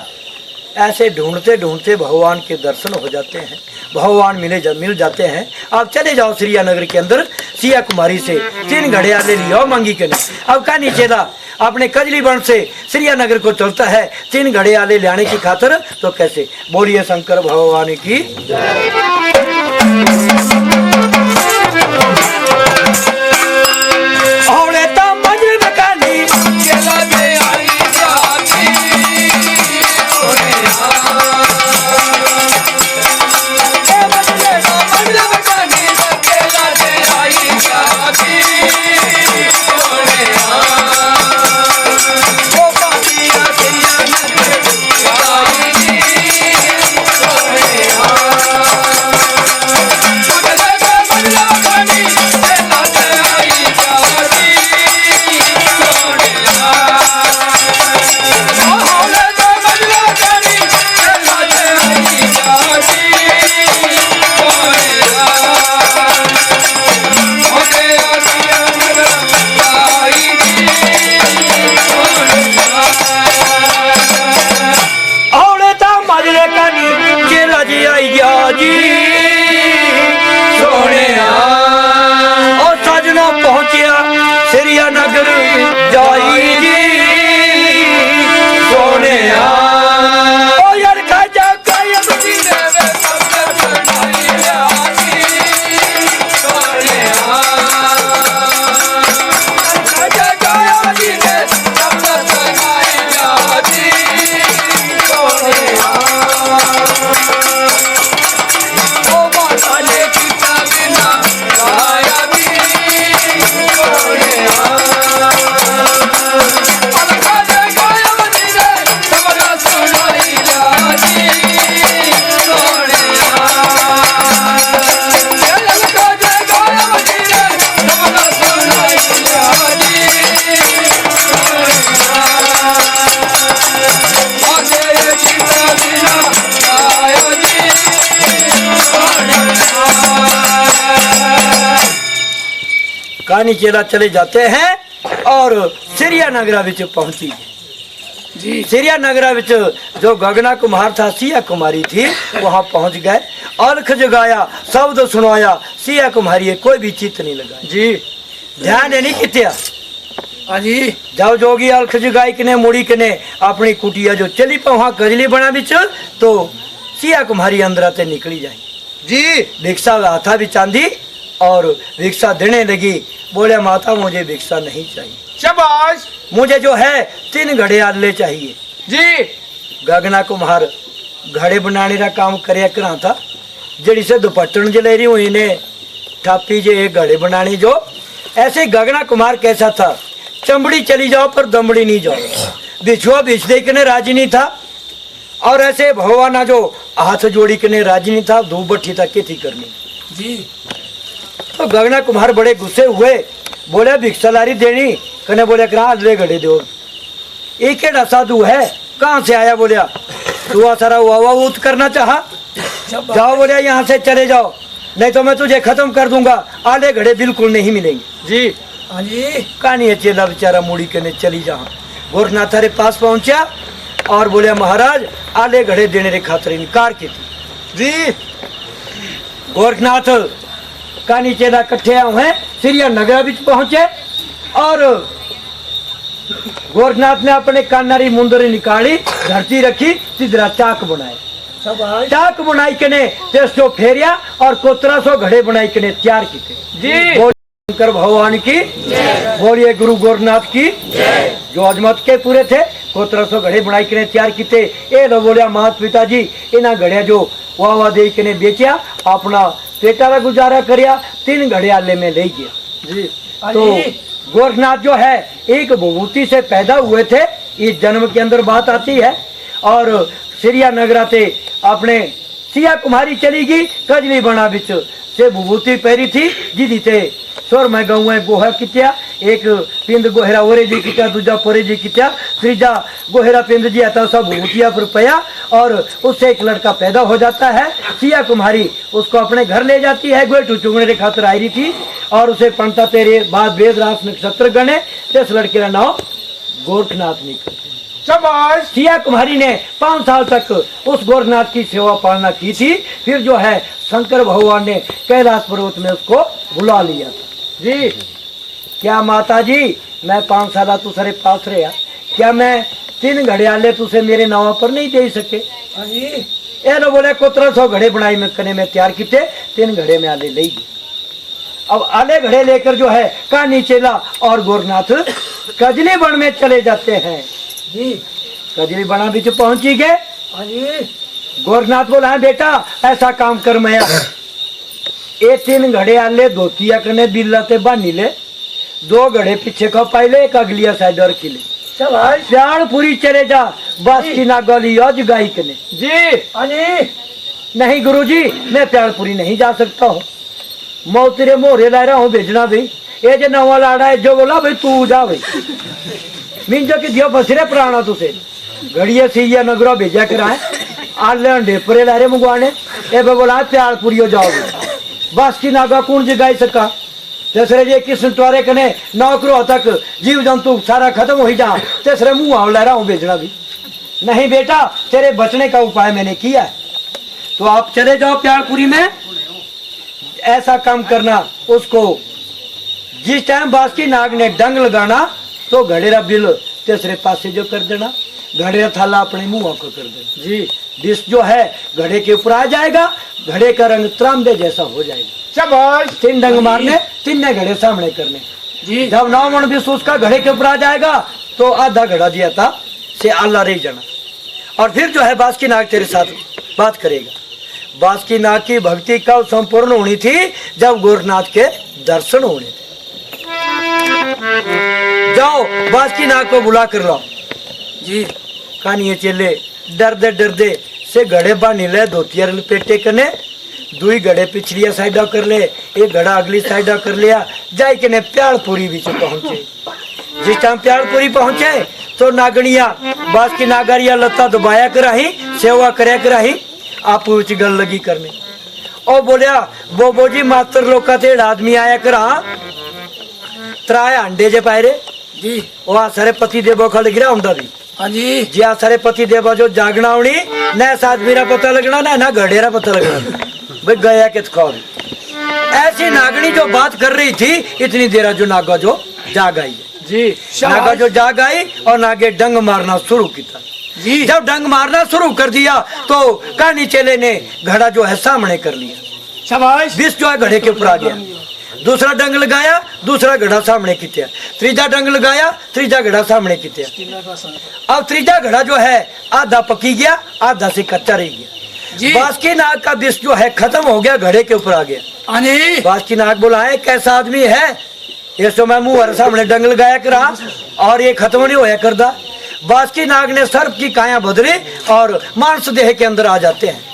S1: ऐसे ढूंढते ढूंढते भगवान के दर्शन हो जाते हैं भगवान मिल जाते हैं आप चले जाओ सिरिया नगर के अंदर सिया कुमारी से 3 घड़े आले लियो मांगी के नहीं अब का नीचे दा अपने कजली बन से सिरिया नगर को चलता है 3 घड़े आले लाने की खातर तो कैसे बोलिए शंकर भगवान की औले ता मंजर में काली केला में आई जाती ओरे ए मंजर में काली केला में आई जाती ओरे ओ पापिया सिरिया नगर आई ओरे कहानी चेला चले जाते हैं और सिरिया नगरा विच पहुंची जी सिरिया नगरा विच जो गगना कुमार था सिया कुमारी थी वहां पहुंच गए अलख जगाया शब्द सुनाया सिया कुमारी कोई भी चित नहीं लगा जी ध्यान नहीं कित्या
S2: हाँ जी
S1: जाओ जोगी अलख जगाई कने मुड़ी कने अपनी कुटिया जो चली वहां कजली बना बिच तो सिया कुमारी अंदर आते निकली जाए जी भिक्षा हाथा भी चांदी और भिक्षा देने लगी बोले माता मुझे भिक्षा नहीं चाहिए
S2: शाबाश
S1: मुझे जो है 3 घड़े आले चाहिए
S2: जी
S1: गगना कुमार घड़े बनाने का काम करया करा था जड़ी से दुपट्टन जलेरी हुई ने ठापी जे एक घड़े बनाने जो ऐसे गगना कुमार कैसा था चमड़ी चली जाओ पर दमड़ी नहीं जाओ बिछुआ बिछ दे के राजी नहीं था और ऐसे भगवाना जो हाथ जोड़ी के राजी नहीं था धूप भट्टी तक की थी करनी
S2: जी
S1: तो गगना कुमार बड़े गुस्से हुए बोले भिक्षा लारी देनी कने बोले अगले घड़े दो एक केड़ा साधु है कहाँ से आया बोलिया तू सारा वाऊत करना चाहा जाओ बोलिया यहाँ से चले जाओ नहीं तो मैं तुझे खत्म कर दूंगा आधे घड़े बिल्कुल नहीं मिलेंगे जी
S2: हाँ जी
S1: कहानी है चेला बेचारा मुड़ी के चली जा गोरखनाथ रे पास पहुंचा और बोलिया महाराज आधे घड़े देने रे खातर इनकार की थी जी गोरखनाथ कहानी चेला कट्ठे हुए सिरिया नगर बिच पहुंचे और गोरखनाथ ने अपने कानारी मुंदरी निकाली धरती रखी तिधरा चाक बनाए चाक बनाई के ने 300 फेरिया और 1700 घड़े बनाई के ने तैयार की थे जी शंकर भगवान की बोलिए, गुरु गोरखनाथ की। जो अजमत के पूरे थे को 300 घड़े बनाई के तैयार किए। ये लो बोलिया मात पिता जी इन्हें घड़िया जो वाह दे के बेचिया, अपना पेटा का गुजारा करिया, 3 घड़े आले में ले गया
S2: जी।
S1: तो गोरखनाथ जो है एक विभूति से पैदा हुए थे, इस जन्म के अंदर बात आती है। और सिरिया नगराते अपने सिया कुमारी चली गई, कजली बना बिच से विभूति पहरी थी जिदी थे स्वर में गऊ गोहा कित्या, एक पिंद गोहरा ओरे जी कित्या, दूजा पोरे जी कित्या, तीजा गोहरा पिंद जी आता सब विभूतिया पर पया और उससे एक लड़का पैदा हो जाता है। सिया कुमारी उसको अपने घर ले जाती है, गोइठू चुगने के खातर आई रही थी और उसे पंता तेरे बाद वेद रास नक्षत्र गणे, इस लड़के का नाम गोरखनाथ निकल।
S2: शाबाश।
S1: सिया कुमारी ने 5 साल तक उस गोरखनाथ की सेवा पालना की थी। फिर जो है शंकर भगवान ने कैलाश पर्वत में उसको बुला लिया था।
S2: जी।
S1: क्या माता जी मैं 5 साल तुसारे पास रहा, क्या मैं 3 घड़ियाले तुसे मेरे नाव पर नहीं दे सके?
S2: हाँ जी।
S1: ए लो बोले को 300 घड़े बनाई में कने में तैयार किए, 3 घड़े में आले ले गए। अब आले घड़े लेकर जो है कहानी चेला और गोरखनाथ कजली बन में चले जाते हैं।
S2: जी।
S1: कजली बना बीच पहुंची गए।
S2: हाँ जी।
S1: गोरखनाथ बोला बेटा ऐसा काम कर, मैं ये 3 घड़े आले धोतिया कने बिल्ला ते बानी ले, 2 घड़े पीछे का पाइले, एक अगलिया साइड और किले।
S2: शाबाश।
S1: प्यार पूरी चले जा बस की ना गली आज गाई कने।
S2: जी। हाँ जी।
S1: नहीं गुरुजी मैं प्यार पूरी नहीं जा सकता हूँ, मैं तेरे मोहरे ला रहा हूँ भेजना भाई। ये जो नवा लाड़ा है जो बोला भाई तू जा भाई, मीन जो कि दियो बसरे पुराना तुसे घड़िया सीया नगरा भेजा कराए आले ढेपरे ला रहे मुगवाने। ए बोला प्यार पूरी हो जाओगे बस की नागा कौन जगाई सका, तेसरे जे किस्म ट्वारे कने नौकरों तक जीव जंतु सारा खत्म हो ही जा, तेसरे मुंह आव ला रहा हूँ भेजना भी नहीं। बेटा तेरे बचने का उपाय मैंने किया है, तो आप चले जाओ प्यारपुरी में। ऐसा काम करना उसको जिस टाइम बासुकी नाग ने डंग लगाना तो घड़ेरा बिल तीसरे पास से जो कर देना, घड़ेरा थाला अपने मुंह को कर देना। जी विष जो है घड़े के ऊपर आ जाएगा, घड़े का रंग त्रांबे जैसा हो जाएगा।
S2: शाबाश।
S1: 3 डंग मारने, 3 घड़े सामने करने।
S2: जी।
S1: जब 9 मन विष उसका घड़े के ऊपर आ जाएगा तो आधा घड़ा दिया था से आला रह जाना। और फिर जो है बासुकी नाग तेरे साथ बात करेगा। बासुकी नाग की भक्ति कब संपूर्ण होनी थी? जब गोरखनाथ के दर्शन होने थे। जाओ बासुकी नाग को बुला कर लाओ।
S2: जी।
S1: कानिए चले डरदे डरदे से घड़े बानी ले, धोतिया पेटे कने, 2 घड़े पिछलिया साइडा कर ले, 1 घड़ा अगली साइडा कर लिया, जाई के प्यारपुरी बीच पहुंचे। जिस टाइम प्यारपुरी पहुंचे तो नागणिया बासुकी नागरिया लता दबाया कराही, सेवा करया कराही, आप उच गल लगी करने। और बोलिया बोबो जी मातर लोका ते आदमी आया करा, 3 अंडे जे पायरे।
S2: जी।
S1: वहाँ सारे पति देवो खड़ गिरा उमदा भी।
S2: हाँ जी।
S1: जी आ सारे पति देवा जो जागना होनी न साथ मेरा पता लगना ना घड़ेरा पता लगना भाई गया कित खौर। ऐसी नागनी जो बात कर रही थी इतनी देर जो नागा जो जाग आई।
S2: जी।
S1: नागा जो जाग आई और नागे डंग मारना शुरू किया।
S2: जी।
S1: जब डंग मारना शुरू कर दिया तो कहानी चेले ने घड़ा जो है सामने कर लिया।
S2: शाबाश।
S1: विष जो है घड़े के ऊपर आ गया। दूसरा डंग लगाया, दूसरा घड़ा सामने किया, तीजा डंग लगाया, तीजा घड़ा सामने किया। अब तीजा घड़ा जो है आधा पकी गया, आधा से कच्चा रह गया। बासुकी नाग का विष जो है खत्म हो गया, घड़े के ऊपर आ गया। बासुकी नाग बोला है कैसा आदमी है, ये तो मैं मुंह सामने डंग लगाया करा और ये खत्म नहीं होया करदा। बासुकी नाग ने सर्प की काया बदली और मांस देह के अंदर आ जाते हैं।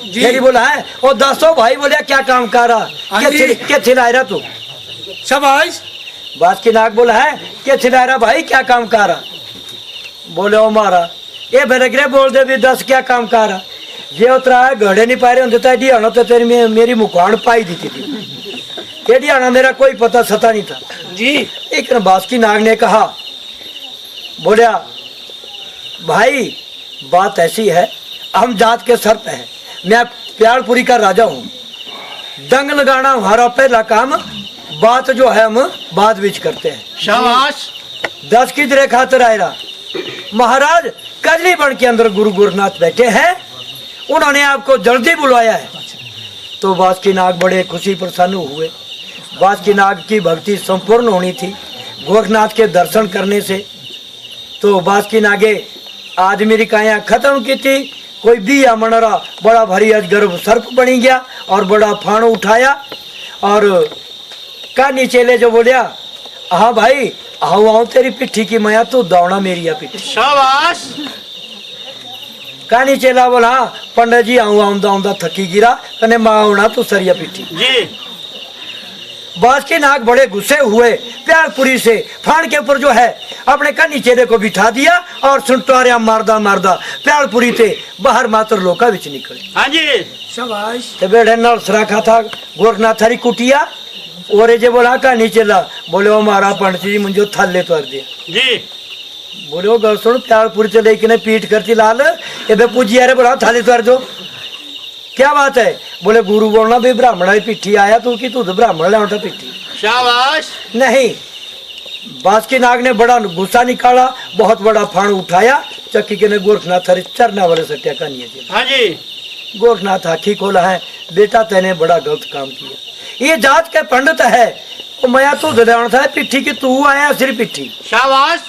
S1: जी बोला है और 10 भाई बोलिया क्या काम कर रहा, क्या चिल्ला रहा तू?
S2: शाबाश।
S1: बासुकी नाग बोला है क्या चिल्ला रहा भाई, क्या काम कर रहा? बोले ओ मारा ये बेरगरे बोल दे भी 10 क्या काम कर रहा, जे उतरा घड़े नहीं पा रहे होते तो डी आना तो तेरी मेरी मुखान पाई दी थी, डी आना मेरा कोई पता सता नहीं था।
S2: जी।
S1: एक बासुकी नाग ने कहा बोलिया भाई बात ऐसी है, हम जात के सर्प है, मैं प्यारपुरी का राजा हूँ, डंग लगाना हमारा पहला काम, बात जो है हम बाद बीच करते हैं।
S2: शाबाश।
S1: 10 की तरह खातर आएगा। महाराज कजली बन के अंदर गुरु गोरखनाथ बैठे हैं, उन्होंने आपको जल्दी बुलाया है। तो बासुकी नाग बड़े खुशी प्रसन्न हुए, बासुकीनाग की भक्ति संपूर्ण होनी थी गोरखनाथ के दर्शन करने से। तो बासुकीनागे आदमी की काया खत्म की थी। कोई बिया मनरा बड़ा भारी अजगर सर्प बनी गया और बड़ा फाण उठाया और कानी चेले जो बोलिया, हाँ भाई आओ आओ तेरी पिट्ठी की माया तू दौड़ा मेरी या पिट्ठी।
S2: शाबाश।
S1: कानी चेला बोला, पंडित जी आऊं आऊंदा आऊंदा थकी गिरा कने मावना तू सरिया पिट्ठी।
S2: जी।
S1: बासुकीनाग बड़े गुस्से हुए, प्यारपुरी से फाड़ के ऊपर जो है अपने कानी चेले को बिठा दिया और सुंटवारिया मारदा मारदा प्यारपुरी थे बाहर मात्र लोका विच निकले।
S2: हाँ जी।
S3: शाबाश।
S1: ते बेड़े नाल सराखा था गोरखनाथ हरी कुटिया और जे बोला कानी चेला बोले ओ मारा पंडित जी मुझे थल्ले तोड़ दिया।
S2: जी।
S1: बोले ओ गल सुन प्यारपुरी से लेकिन पीठ करती लाल एबे पूजिया रे बोला थाली तोड़ दो। क्या बात है? बोले गुरु बोलना भी ब्राह्मण की पिट्ठी आया तू की तू तो ब्राह्मण ले पिट्ठी।
S2: शाबाश।
S1: नहीं, बासुकीनाग ने बड़ा गुस्सा निकाला, बहुत बड़ा फाण उठाया, चक्की के ने गोरखनाथ हरे चरना वाले सत्या कानिया जी।
S2: हाँ जी।
S1: गोरखनाथ आखी खोला है, बेटा तेने बड़ा गलत काम किया। ये जात के पंडित है, तो मैं तू ददान था पिट्ठी की तू आया सिर्फ पिट्ठी।
S2: शाबाश।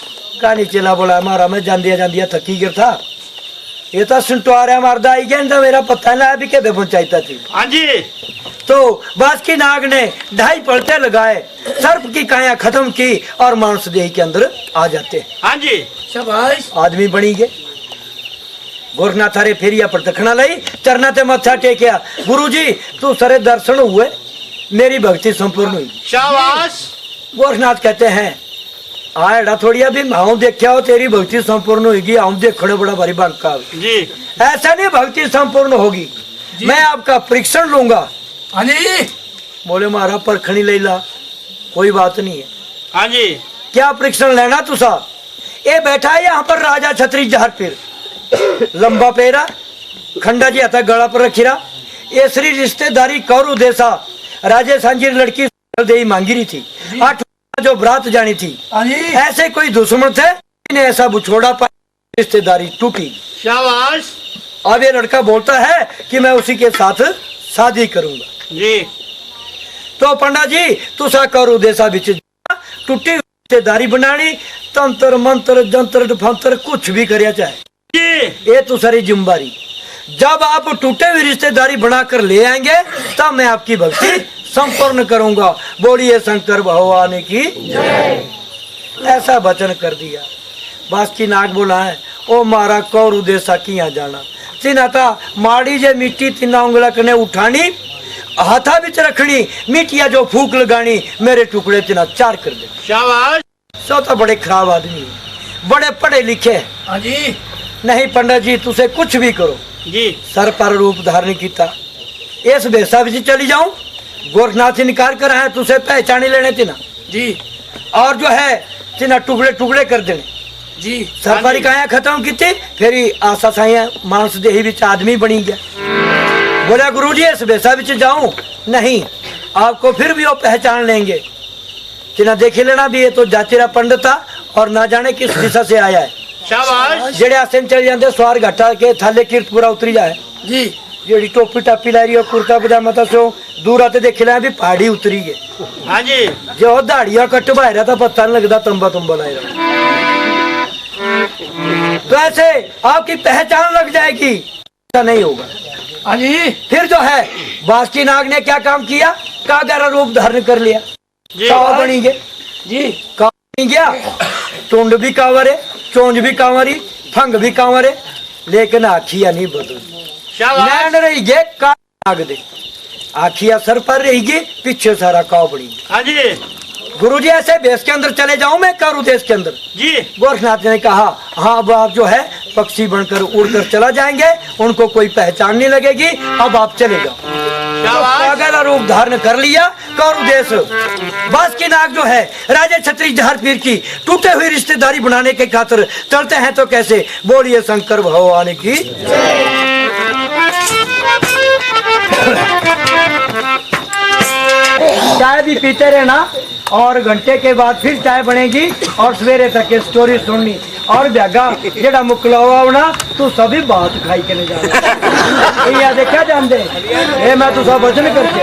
S1: कानी चेला बोला मारा मैं जांदिया थकी गिर था। ये तो सुंटवारिया मारदा आई गया मेरा पता ना अभी के पंचायत थी।
S2: हाँ जी।
S1: तो बासुकीनाग ने 2.5 पलटे लगाए, सर्प की काया खत्म की और मांस देह के अंदर आ जाते हैं।
S2: हाँ जी।
S3: शाबाश।
S1: आदमी बनी गए। गोरखनाथ हरे फेरिया पर दखना लाई, चरना ते मत्था टेकिया, गुरुजी तू सरे दर्शन हुए, मेरी भक्ति संपूर्ण हुई।
S2: शाबाश।
S1: गोरखनाथ कहते हैं आड़ा थोड़ी अभी आऊं देखा हो तेरी भक्ति संपूर्ण होगी, आऊं देखने बड़ा भारी बांका।
S2: जी।
S1: ऐसा नहीं भक्ति संपूर्ण होगी, मैं आपका परीक्षण लूंगा।
S3: हाँ जी।
S1: बोले मारा परखणी ले ला, कोई बात नहीं है।
S2: हाँ जी।
S1: क्या परीक्षण लेना तुसा? ये बैठा है यहाँ पर राजा छत्री जहर पीर, लंबा पेरा खंडा जी आता गला पर रखी रहा। ये श्री रिश्तेदारी कौरु देसा राजे सांझी लड़की दे मांगी रही थी, 8 जो बरात जानी थी।
S3: हाँ जी।
S1: ऐसे कोई दुश्मन थे इन्हें ऐसा बुछोड़ा पाया, रिश्तेदारी टूटी।
S2: शाबाश।
S1: अब ये लड़का बोलता है कि मैं उसी के साथ शादी करूंगा।
S2: जी।
S1: तो पंडा जी तुसा कौरु देसा बिच टूटी रिश्तेदारी बनानी, तंत्र मंत्र जंत्र फंत्र कुछ भी करिया चाहे
S2: जी।
S1: ये तो सारी जिम्मेदारी। जब आप टूटे हुई रिश्तेदारी बनाकर ले आएंगे तब मैं आपकी भक्ति संपूर्ण करूंगा। बोलिए शंकर भगवान की ऐसा वचन कर दिया। बासुकीनाग बोला है ओ मारा कौरु देसा किया जाना तिना था माड़ी जे मिट्टी तिना उंगला कने उठानी हाथा बिच रखनी, मिट्टिया जो फूक लगानी मेरे टुकड़े तिना 4 कर दे।
S2: शाबाश।
S1: तो बड़े खराब आदमी है, बड़े पढ़े लिखे।
S3: हाँ जी।
S1: नहीं पंडित जी तुसे कुछ भी करो,
S2: जी।
S1: सर पर रूप धारण किया, इस बेसा बिच चली जाऊं, गोरखनाथ से निकाल कर आए तुसे पहचाने लेने तिना
S3: जी।
S1: और जो है तिना टुकड़े टुकड़े कर देने
S3: जी।
S1: सरकारी काया खत्म की थी, फिर आशा साइया मानस देही बिच आदमी बनी गया। बोला गुरुजी इस बेसा बिच जाऊं, नहीं आपको फिर भी वो पहचान लेंगे। तिना देखे लेना भी ये तो जातिरा पंडित था और ना जाने किस दिशा से आया है।
S2: शाबाश।
S1: जेड़े आसन चल जाते स्वार घाटा के थाले कीर्तपुरा उतरी जाए,
S3: जी।
S1: जेड़ी टोपी टापी लाई रही हो कुर्ता पजामा था सो दूर आते देखे ला भी पहाड़ी उतरी गए।
S2: हाँ जी।
S1: जो दाड़िया कट बाहर रहा था पता नहीं लगता, तंबा तंबा लाई रहा। तो ऐसे आपकी पहचान लग जाएगी, ऐसा नहीं होगा।
S3: हाँ जी।
S1: फिर जो है बासुकीनाग ने क्या काम किया, कागरा रूप धारण कर लिया,
S2: जी।
S1: कावा बनी गए।
S3: जी।
S1: कावा बनी गया, टुंड भी कांवरे, चोंज भी कांवरी, फंग भी कांवरे, लेकिन आखिया नहीं बदली।
S2: शाबाश।
S1: नैन रही गे काग दे, आखिया सर पर रहेगी, पीछे सारा काव बनी।
S2: हाँ जी।
S1: गुरुजी ऐसे देश के अंदर चले जाऊं मैं कौरु देश के अंदर।
S2: जी।
S1: गोरखनाथ ने कहा हाँ अब आप जो है पक्षी बनकर उड़कर चला जाएंगे, उनको कोई पहचान नहीं लगेगी, अब आप चले जाओ।
S2: शाबाश।
S1: कागरा रूप धारण कर लिया कौरु देश। बासुकीनाग जो है राजा छत्री जहर पीर की टूटे हुई रिश्तेदारी बनाने के खातिर चलते हैं तो कैसे, बोलिए शंकर भगवान की। चाय भी पीते रहना और घंटे के बाद फिर चाय बनेगी और सवेरे तक की स्टोरी सुननी और ब्यागा जेड़ा मुकलावा होना तू सभी बात खाई के नहीं जाना। ये देखा जानते ये मैं तुसा वचन करके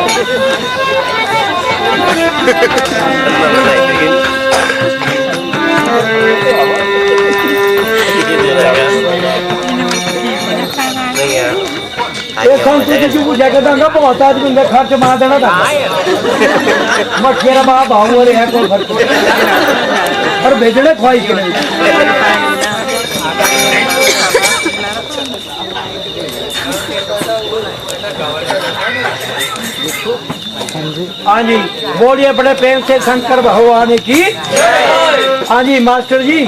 S1: बहुत आदमी खर्च मार देना था मछेरा बाप भाव हो रहे हैं कोई खर्च और भेजने ख्वाहिश के नहीं। हाँ जी बोलिए बड़े प्रेम से शंकर भगवान की। हाँ जी मास्टर जी।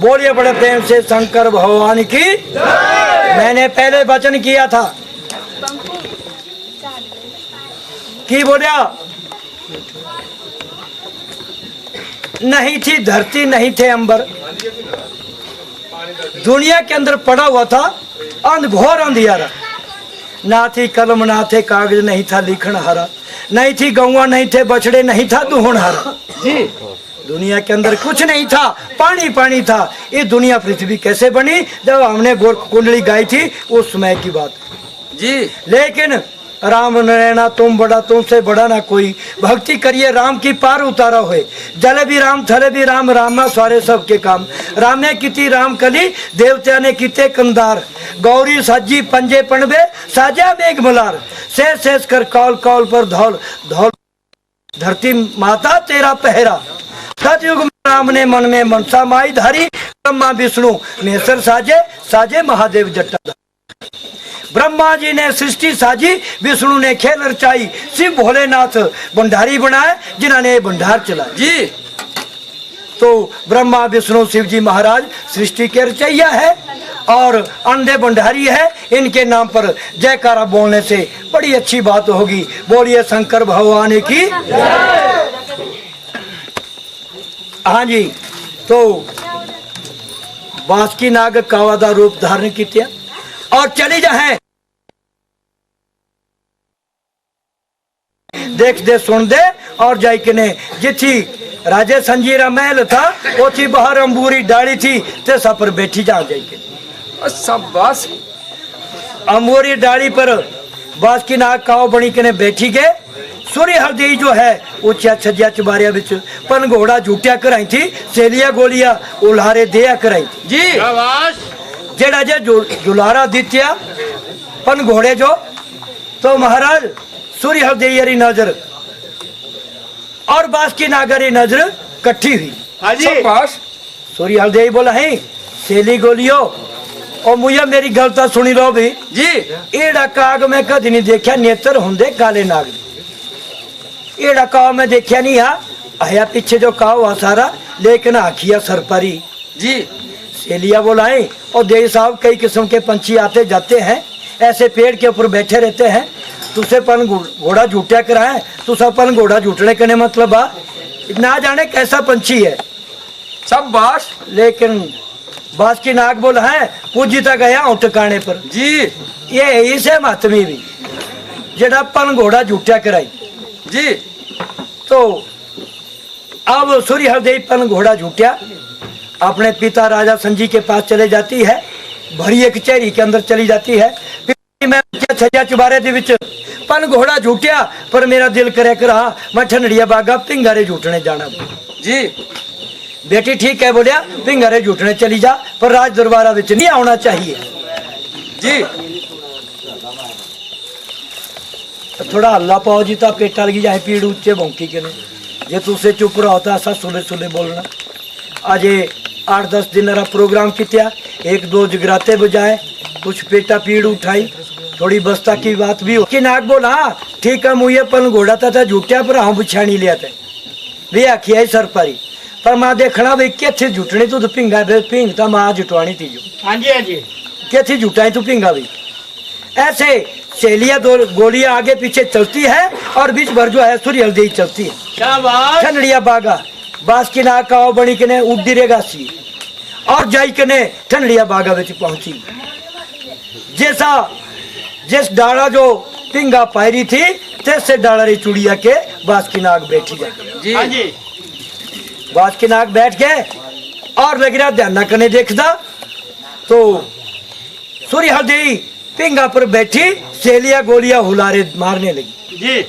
S1: बोलिए बड़े प्रेम से शंकर भगवान की। मैंने पहले वचन किया था कि बोलिया नहीं थी धरती नहीं थे अंबर, दुनिया के अंदर पड़ा हुआ था अंधघोर अंधियारा, ना थी कलम ना थे कागज नहीं था लिखण हारा, नहीं थी गौवा नहीं थे बछड़े नहीं था दुहन हारा। जी दुनिया के अंदर कुछ नहीं था, पानी पानी था। ये दुनिया पृथ्वी कैसे बनी? जब हमने गोर कुंडली गाई थी उस समय की बात जी। लेकिन राम नैना तुम बड़ा तुमसे बड़ा ना कोई, भक्ति करिए राम की पार उतारा हुए, जले भी राम थले भी राम, रामा सारे सबके काम, राम ने किती राम कली देवता ने किते कंदार, गौरी साजी पंजे पणबे साजा मेघ मलार, शेष शेष कर कौल कौल पर धौल धौल धरती माता तेरा पहरा, सतयुग में राम ने मन में मनसा माई धारी, ब्रह्मा विष्णु नेसर साजे साजे महादेव जट्टा, ब्रह्मा जी ने सृष्टि साजी विष्णु ने खेल रचाई, शिव भोलेनाथ भंडारी बनाए जिन्होंने भंडार चलाया
S3: जी।
S1: तो ब्रह्मा विष्णु शिव जी महाराज सृष्टि के रचैया है और अंधे भंडारी है, इनके नाम पर जयकारा बोलने से बड़ी अच्छी बात होगी। बोलिए शंकर भगवान की। हाँ जी, तो बांसुरी नाग कावा दा रूप धारण किया और चली जाए देख दे सुन दे और जाई के ने जिथी राजे संजीरा महल था ओथी बाहर अंबूरी डाली थी ते सब पर बैठी जा जाई के
S3: शाबाश।
S1: अंबूरी डाली पर बांसुरी नाग काव बनी के ने बैठी गए। सूर्य हल्दी जो है ऊंचा छजिया चुबारिया बिच पन घोड़ा झूटिया कराई थी, सेलिया गोलिया उल्हारे दिया कराई थी
S3: जी।
S2: शाबाश।
S1: जेड़ा जे जुलारा दित्या पन घोड़े जो, तो महाराज सूर्य हल्दी नजर और बांसुरी नागरी नजर कट्ठी हुई।
S2: हाँ जी।
S3: शाबाश।
S1: सूर्य हल्दी बोला है सेली गोलियो और मुझे मेरी गलता सुनी लो भी
S3: जी।
S1: एड़ा काग में कदी नहीं देखा नेत्र होंदे काले नाग दे। एड़ा काव में देखा नहीं आया पीछे जो काव हुआ सारा लेकिन आखिया सरपरी
S3: जी।
S1: सेलिया बोलाए और देव साहब कई किस्म के पंछी आते जाते हैं, ऐसे पेड़ के ऊपर बैठे रहते हैं, तुसे पन घोड़ा झूठा कराए, तुसा पन घोड़ा झूठने करने मतलब ना जाने कैसा पंछी है।
S3: शाबाश।
S1: लेकिन बांसुरी नाग बोला है पूजिता गया हूं ठिकाने पर
S3: जी।
S1: ये इसे महात्मी भी जेड़ा पन घोड़ा झूठा कराई
S3: जी।
S1: तो अब सूर्य हृदय पन घोड़ा झूठा अपने पिता राजा संजी के पास चले जाती है, भरी एक कचहरी के अंदर चली जाती है। मैं छजा चुबारे दे विच पन घोड़ा झूठा पर मेरा दिल करे कर हाँ मैं ठंडिया बागा पिंगारे झूठने जाना
S3: जी।
S1: बेटी ठीक है बोलिया पिंगारे झूठने चली जा पर राज दरबारा विच नहीं आना चाहिए
S3: जी।
S1: थोड़ा हल्ला पाओ जी ता पेटा लगी जाए पीड़ ऊंचे भौंकी के ने जे तुसे चुप रहा होता ऐसा सुले सुले बोलना। आज 8-10 दिन रा प्रोग्राम किया, 1-2 जगराते बजाए, कुछ पेटा पीड़ उठाई, थोड़ी बस्ता की बात भी हो कि नाग बोला ठीक है मुझे पन घोड़ा था झूठा पर हाँ बिछाणी लिया था वे आखिया सर पारी पर माँ देखना भाई क्या थी झूठनी तू तो पिंगा पिंग था माँ जुटवानी थी जो।
S2: हाँ जी। हाँ जी।
S1: क्या थी झूठाई तू पिंगा भाई। ऐसे सेलिया दो गोलियां आगे पीछे चलती है और बीच भर जो है सूर्य हल्दी चलती है।
S2: शाबाश।
S1: ठंडिया बागा बांसुरी नाग काव बनी के ने उड्डी रेगा सी और जाई के ने ठंडिया बागा विच पहुंची। जैसा जिस डाला जो पिंगा पायरी थी तैसे डाला री चुड़िया के बांसुरी नाग बैठी जाती
S3: जी।
S2: हाँ जी।
S1: बांसुरी नाग बैठ गए और लग रहा ध्यान करने देखता तो सूर्य हल्दी पिंगा पर बैठी सेलिया गोलियां हुलारे मारने लगी
S2: जी।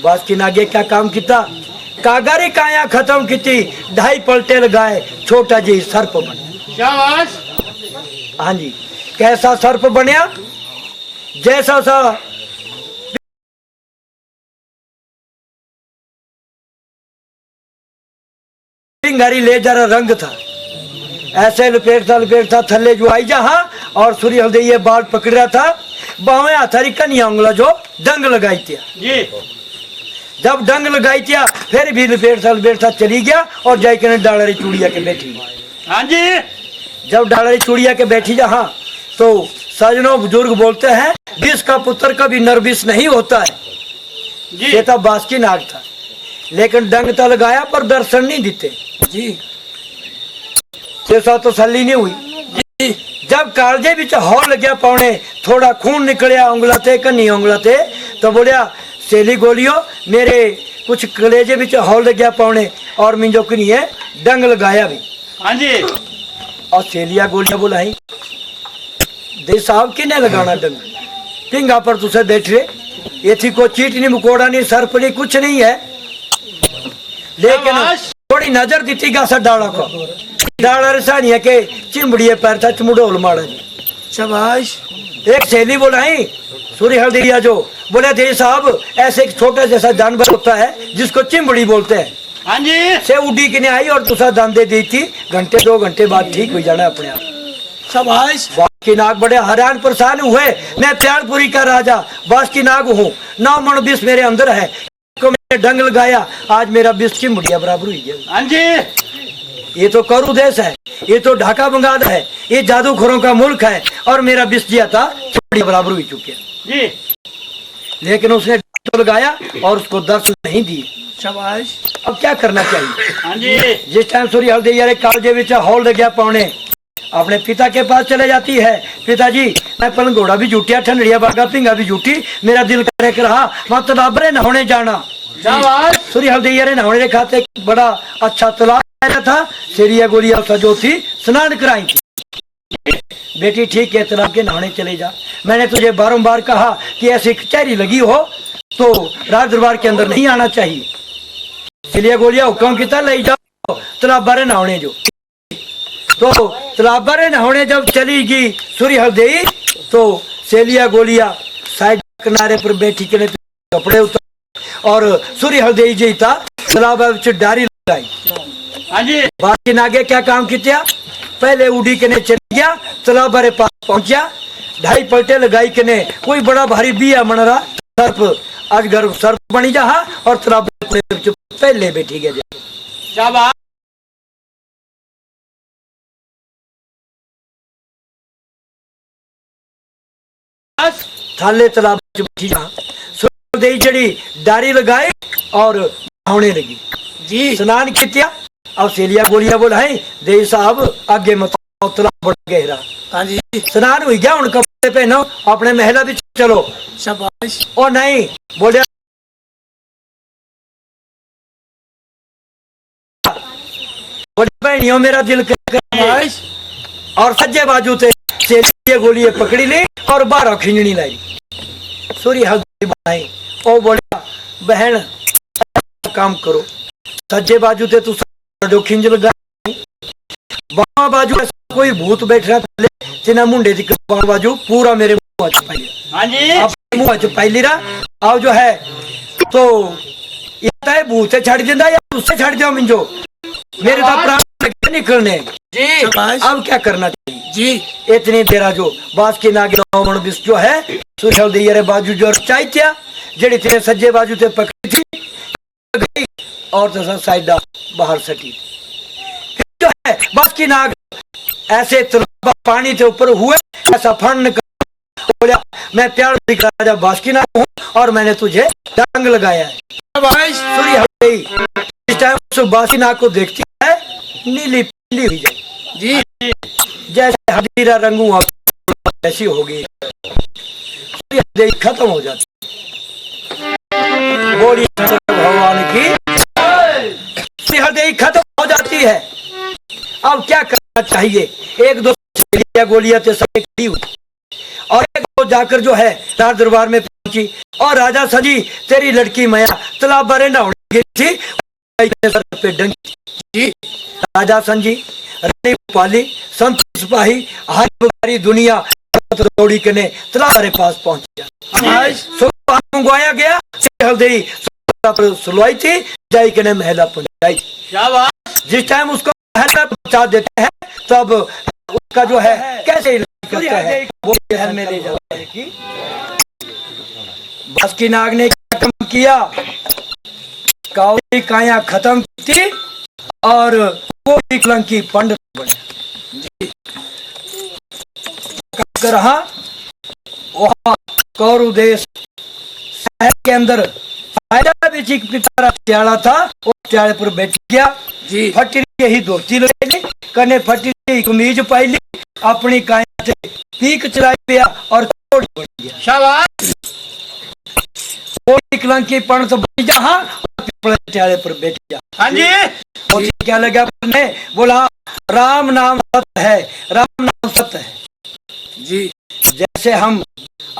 S1: बांसुरी नागे क्या काम किया कागारी काया खत्म की 2.5 पलटे लगाए छोटा जी सर्प बना।
S2: शाबाश।
S1: हाँ जी कैसा सर्प बनया जैसा सा पिंगारी ले जा रहा रंग था ऐसे लपेटता थल्ले जो आई जहां और सूर्य हल्दी ये बाल पकड़ रहा था बावें हाथारी कन्या उंगला जो डंग लगाई थी
S2: जी।
S1: जब डंग लगाई थी फिर भी लपेटता चली गया और जाके डालरी चूड़िया के बैठी।
S2: हाँ जी।
S1: जब डालरी चूड़िया के बैठी जहां तो सजनों बुजुर्ग बोलते हैं विष का पुत्र कभी नरविष नहीं होता है।
S2: जी।
S1: ये था बांसुरी नाग था लेकिन डंग तो लगाया पर दर्शन नहीं देते
S3: जी।
S1: जैसा तो सली नहीं हुई
S3: जी।
S1: जब कालजे बिच हॉल लग्या पौने थोड़ा खून निकलिया उंगला ते कन्नी उंगला ते तो बोलिया सेली गोलियो मेरे कुछ कलेजे बिच हॉल लग्या पौने और मिंजो कनी है डंग लगाया भी।
S2: हाँ जी।
S1: और सेलिया गोलियां बोलाई दे साहब किने लगाना डंग पिंगा पर तुसे बैठ रहे ये थी को चीटनी मुकोड़ा नहीं सरपली कुछ नहीं है, लेकिन
S2: शाबाश।
S1: थोड़ी नजर दी थी गासा डाला को डाला रसानी है के चिमड़िए पैर था चमुड़ोल मारा जी।
S3: शाबाश।
S1: एक सहेली बोलाई सूर्य हल्दिया जो बोले थे साहब ऐसे एक छोटा जैसा जानवर होता है जिसको चिमड़ी बोलते हैं,
S2: हाँ जी।
S1: से उड़ी के नहीं आई और दूसरा दान दे दी थी, घंटे 2 घंटे बाद ठीक हो जाना अपने आप।
S3: शाबाश।
S1: बास की नाग बड़े हैरान परेशान हुए, मैं प्यारपुरी का राजा बास की नाग हूँ, 9 मन विष मेरे अंदर है, को मैंने डंग लगाया, आज मेरा विष चिमड़िया बराबर हुई गया।
S2: हाँ जी।
S1: ये तो करू देश है, ये तो ढाका बंगाल है, ये जादूखोरों का मुल्क है और मेरा विष जिया था चिमड़िया बराबर हुई चुके।
S2: जी।
S1: लेकिन उसने तो लगाया और उसको दर्शन नहीं दिए।
S3: शाबाश।
S1: अब क्या करना चाहिए?
S2: हाँ जी।
S1: जिस टाइम सूर्य हल्दिया कालजे विच हॉल लग गया पौने अपने पिता के पास चले जाती है, पिताजी मैं पल घोड़ा भी झूठिया ठंडड़िया बागा पिंगा भी झूठी, मेरा दिल करे के रहा मत बाबरे नहाने जाना।
S2: शाबाश।
S1: सूर्य हल्दिया ने नहाने रे खाते बड़ा अच्छा तालाब आया था, सेरिया गोलिया सजो थी, स्नान कराई थी। बेटी ठीक है तालाब के नहाने चले जा, मैंने तुझे बारंबार कहा कि ऐसी कचहरी लगी हो तो राज दरबार के अंदर नहीं आना चाहिए। सेरिया गोलिया हुक्म किया ले जाओ तालाब बारे नहाने जो, तो तालाब बारे नहाने जब चली गई सूर्य हल्दी तो सेलिया गोलिया साइड किनारे पर बैठी के कपड़े उतर और सूर्य हल्दी जी था तालाब डारी लगाई।
S2: हाँ जी।
S1: बाकी नागे क्या काम किया, पहले उड़ी के ने चल गया तालाब बारे पास पहुंचा, 2.5 पलटे लगाई के ने कोई बड़ा भारी बिया मनरा सर्प अजगर सर्प बनी जा और तालाब पहले बैठी गया।
S2: शाबाश।
S1: थाले तालाब बैठी जा सूर्य जड़ी डारी लगाई और नहाने लगी
S3: जी।
S1: स्नान किया। अब सेलिया गोलिया बोला दे साहब आगे मत आओ, तालाब बड़ा गहरा।
S3: हाँ जी।
S1: स्नान हो गया, उन कपड़े पहनो अपने महला भी चलो।
S3: शाबाश।
S1: और नहीं बोले बहनियों मेरा दिल
S3: शाबाश।
S1: और सज्जे बाजू से सेलिया गोलिया पकड़ी ली और 12 खिंजनी लाई। सूर्य हल्दी बनाई ओ बोला बहन काम करो, सज्जे बाजू ते तू जो खिंज लगा बामा बाजू कोई भूत बैठ रहा था तिना मुंडे दी बाजू पूरा मेरे मुंह च पाई।
S2: हाँ जी।
S1: अब मुंह च पाई लीरा आओ जो है तो ये भूत से छड़ देंदा या उससे छड़ जाओ मिंजो, मेरे तो प्राण लगे निकलने
S3: जी। शाबाश।
S1: अब क्या करना चाहिए
S3: जी।
S1: इतनी देरा जो बास की नाग बिस जो है सूर्य हल्दी बाजू जो चाहिए जेड़ी तेरे सज्जे बाजू ते पकड़ी थी गई और तो साइड बाहर सटी जो है बस की नाग ऐसे पानी के ऊपर हुए ऐसा फन बोला मैं प्यार दिखा राजा बास की नाग हूँ और मैंने तुझे डंग लगाया है। सूर्य हल्दी इस टाइम उस बास की नाग को देखती है नीली पीली हुई जाए
S2: जी।
S1: जैसे हदीरा रंगू ऐसी होगी, सूर्य हल्दी खत्म हो जाती। बोलिए भगवान की हृदय खत्म हो जाती है। अब क्या करना चाहिए, एक दो गोलियां तो सब खड़ी हुई और एक दो जाकर जो है राज दरबार में पहुंची और राजा सजी तेरी लड़की माया तालाब बारे नहाने थी सर पे डंकी। राजा संजी रानी पाली संत सिपाही हारी दुनिया दौड़ी के ने तालाब बारे पास पहुंचा। मंगवाया गया हल्दी सुलवाई थी जाई के ने महला पहुंचाई। जिस टाइम उसको महला पहुंचा देते हैं तब उसका जो है कैसे करता है वो महल में ले जाता है। बस की नाग ने क्या काम किया, कावली काया खत्म की और वो कलंकी पंडित बने। रहा वहाँ कौरव देश शहर के अंदर प्याला था वो प्याले पर बैठ गया जी। फटी यही धोती लगी कने फटी कमीज पाई ली अपनी काया से पीक चलाई पिया और चोटी बन गया।
S2: शाबाश।
S1: वो कलंकी पंडित बन जा प्याले पर बैठ जा।
S2: हाँ जी।
S1: और क्या लगा ने बोला राम नाम सत्य है, राम नाम सत्य है जी। जैसे हम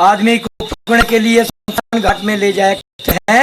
S1: आदमी को फूकने के लिए शमशान घाट में ले जाते हैं,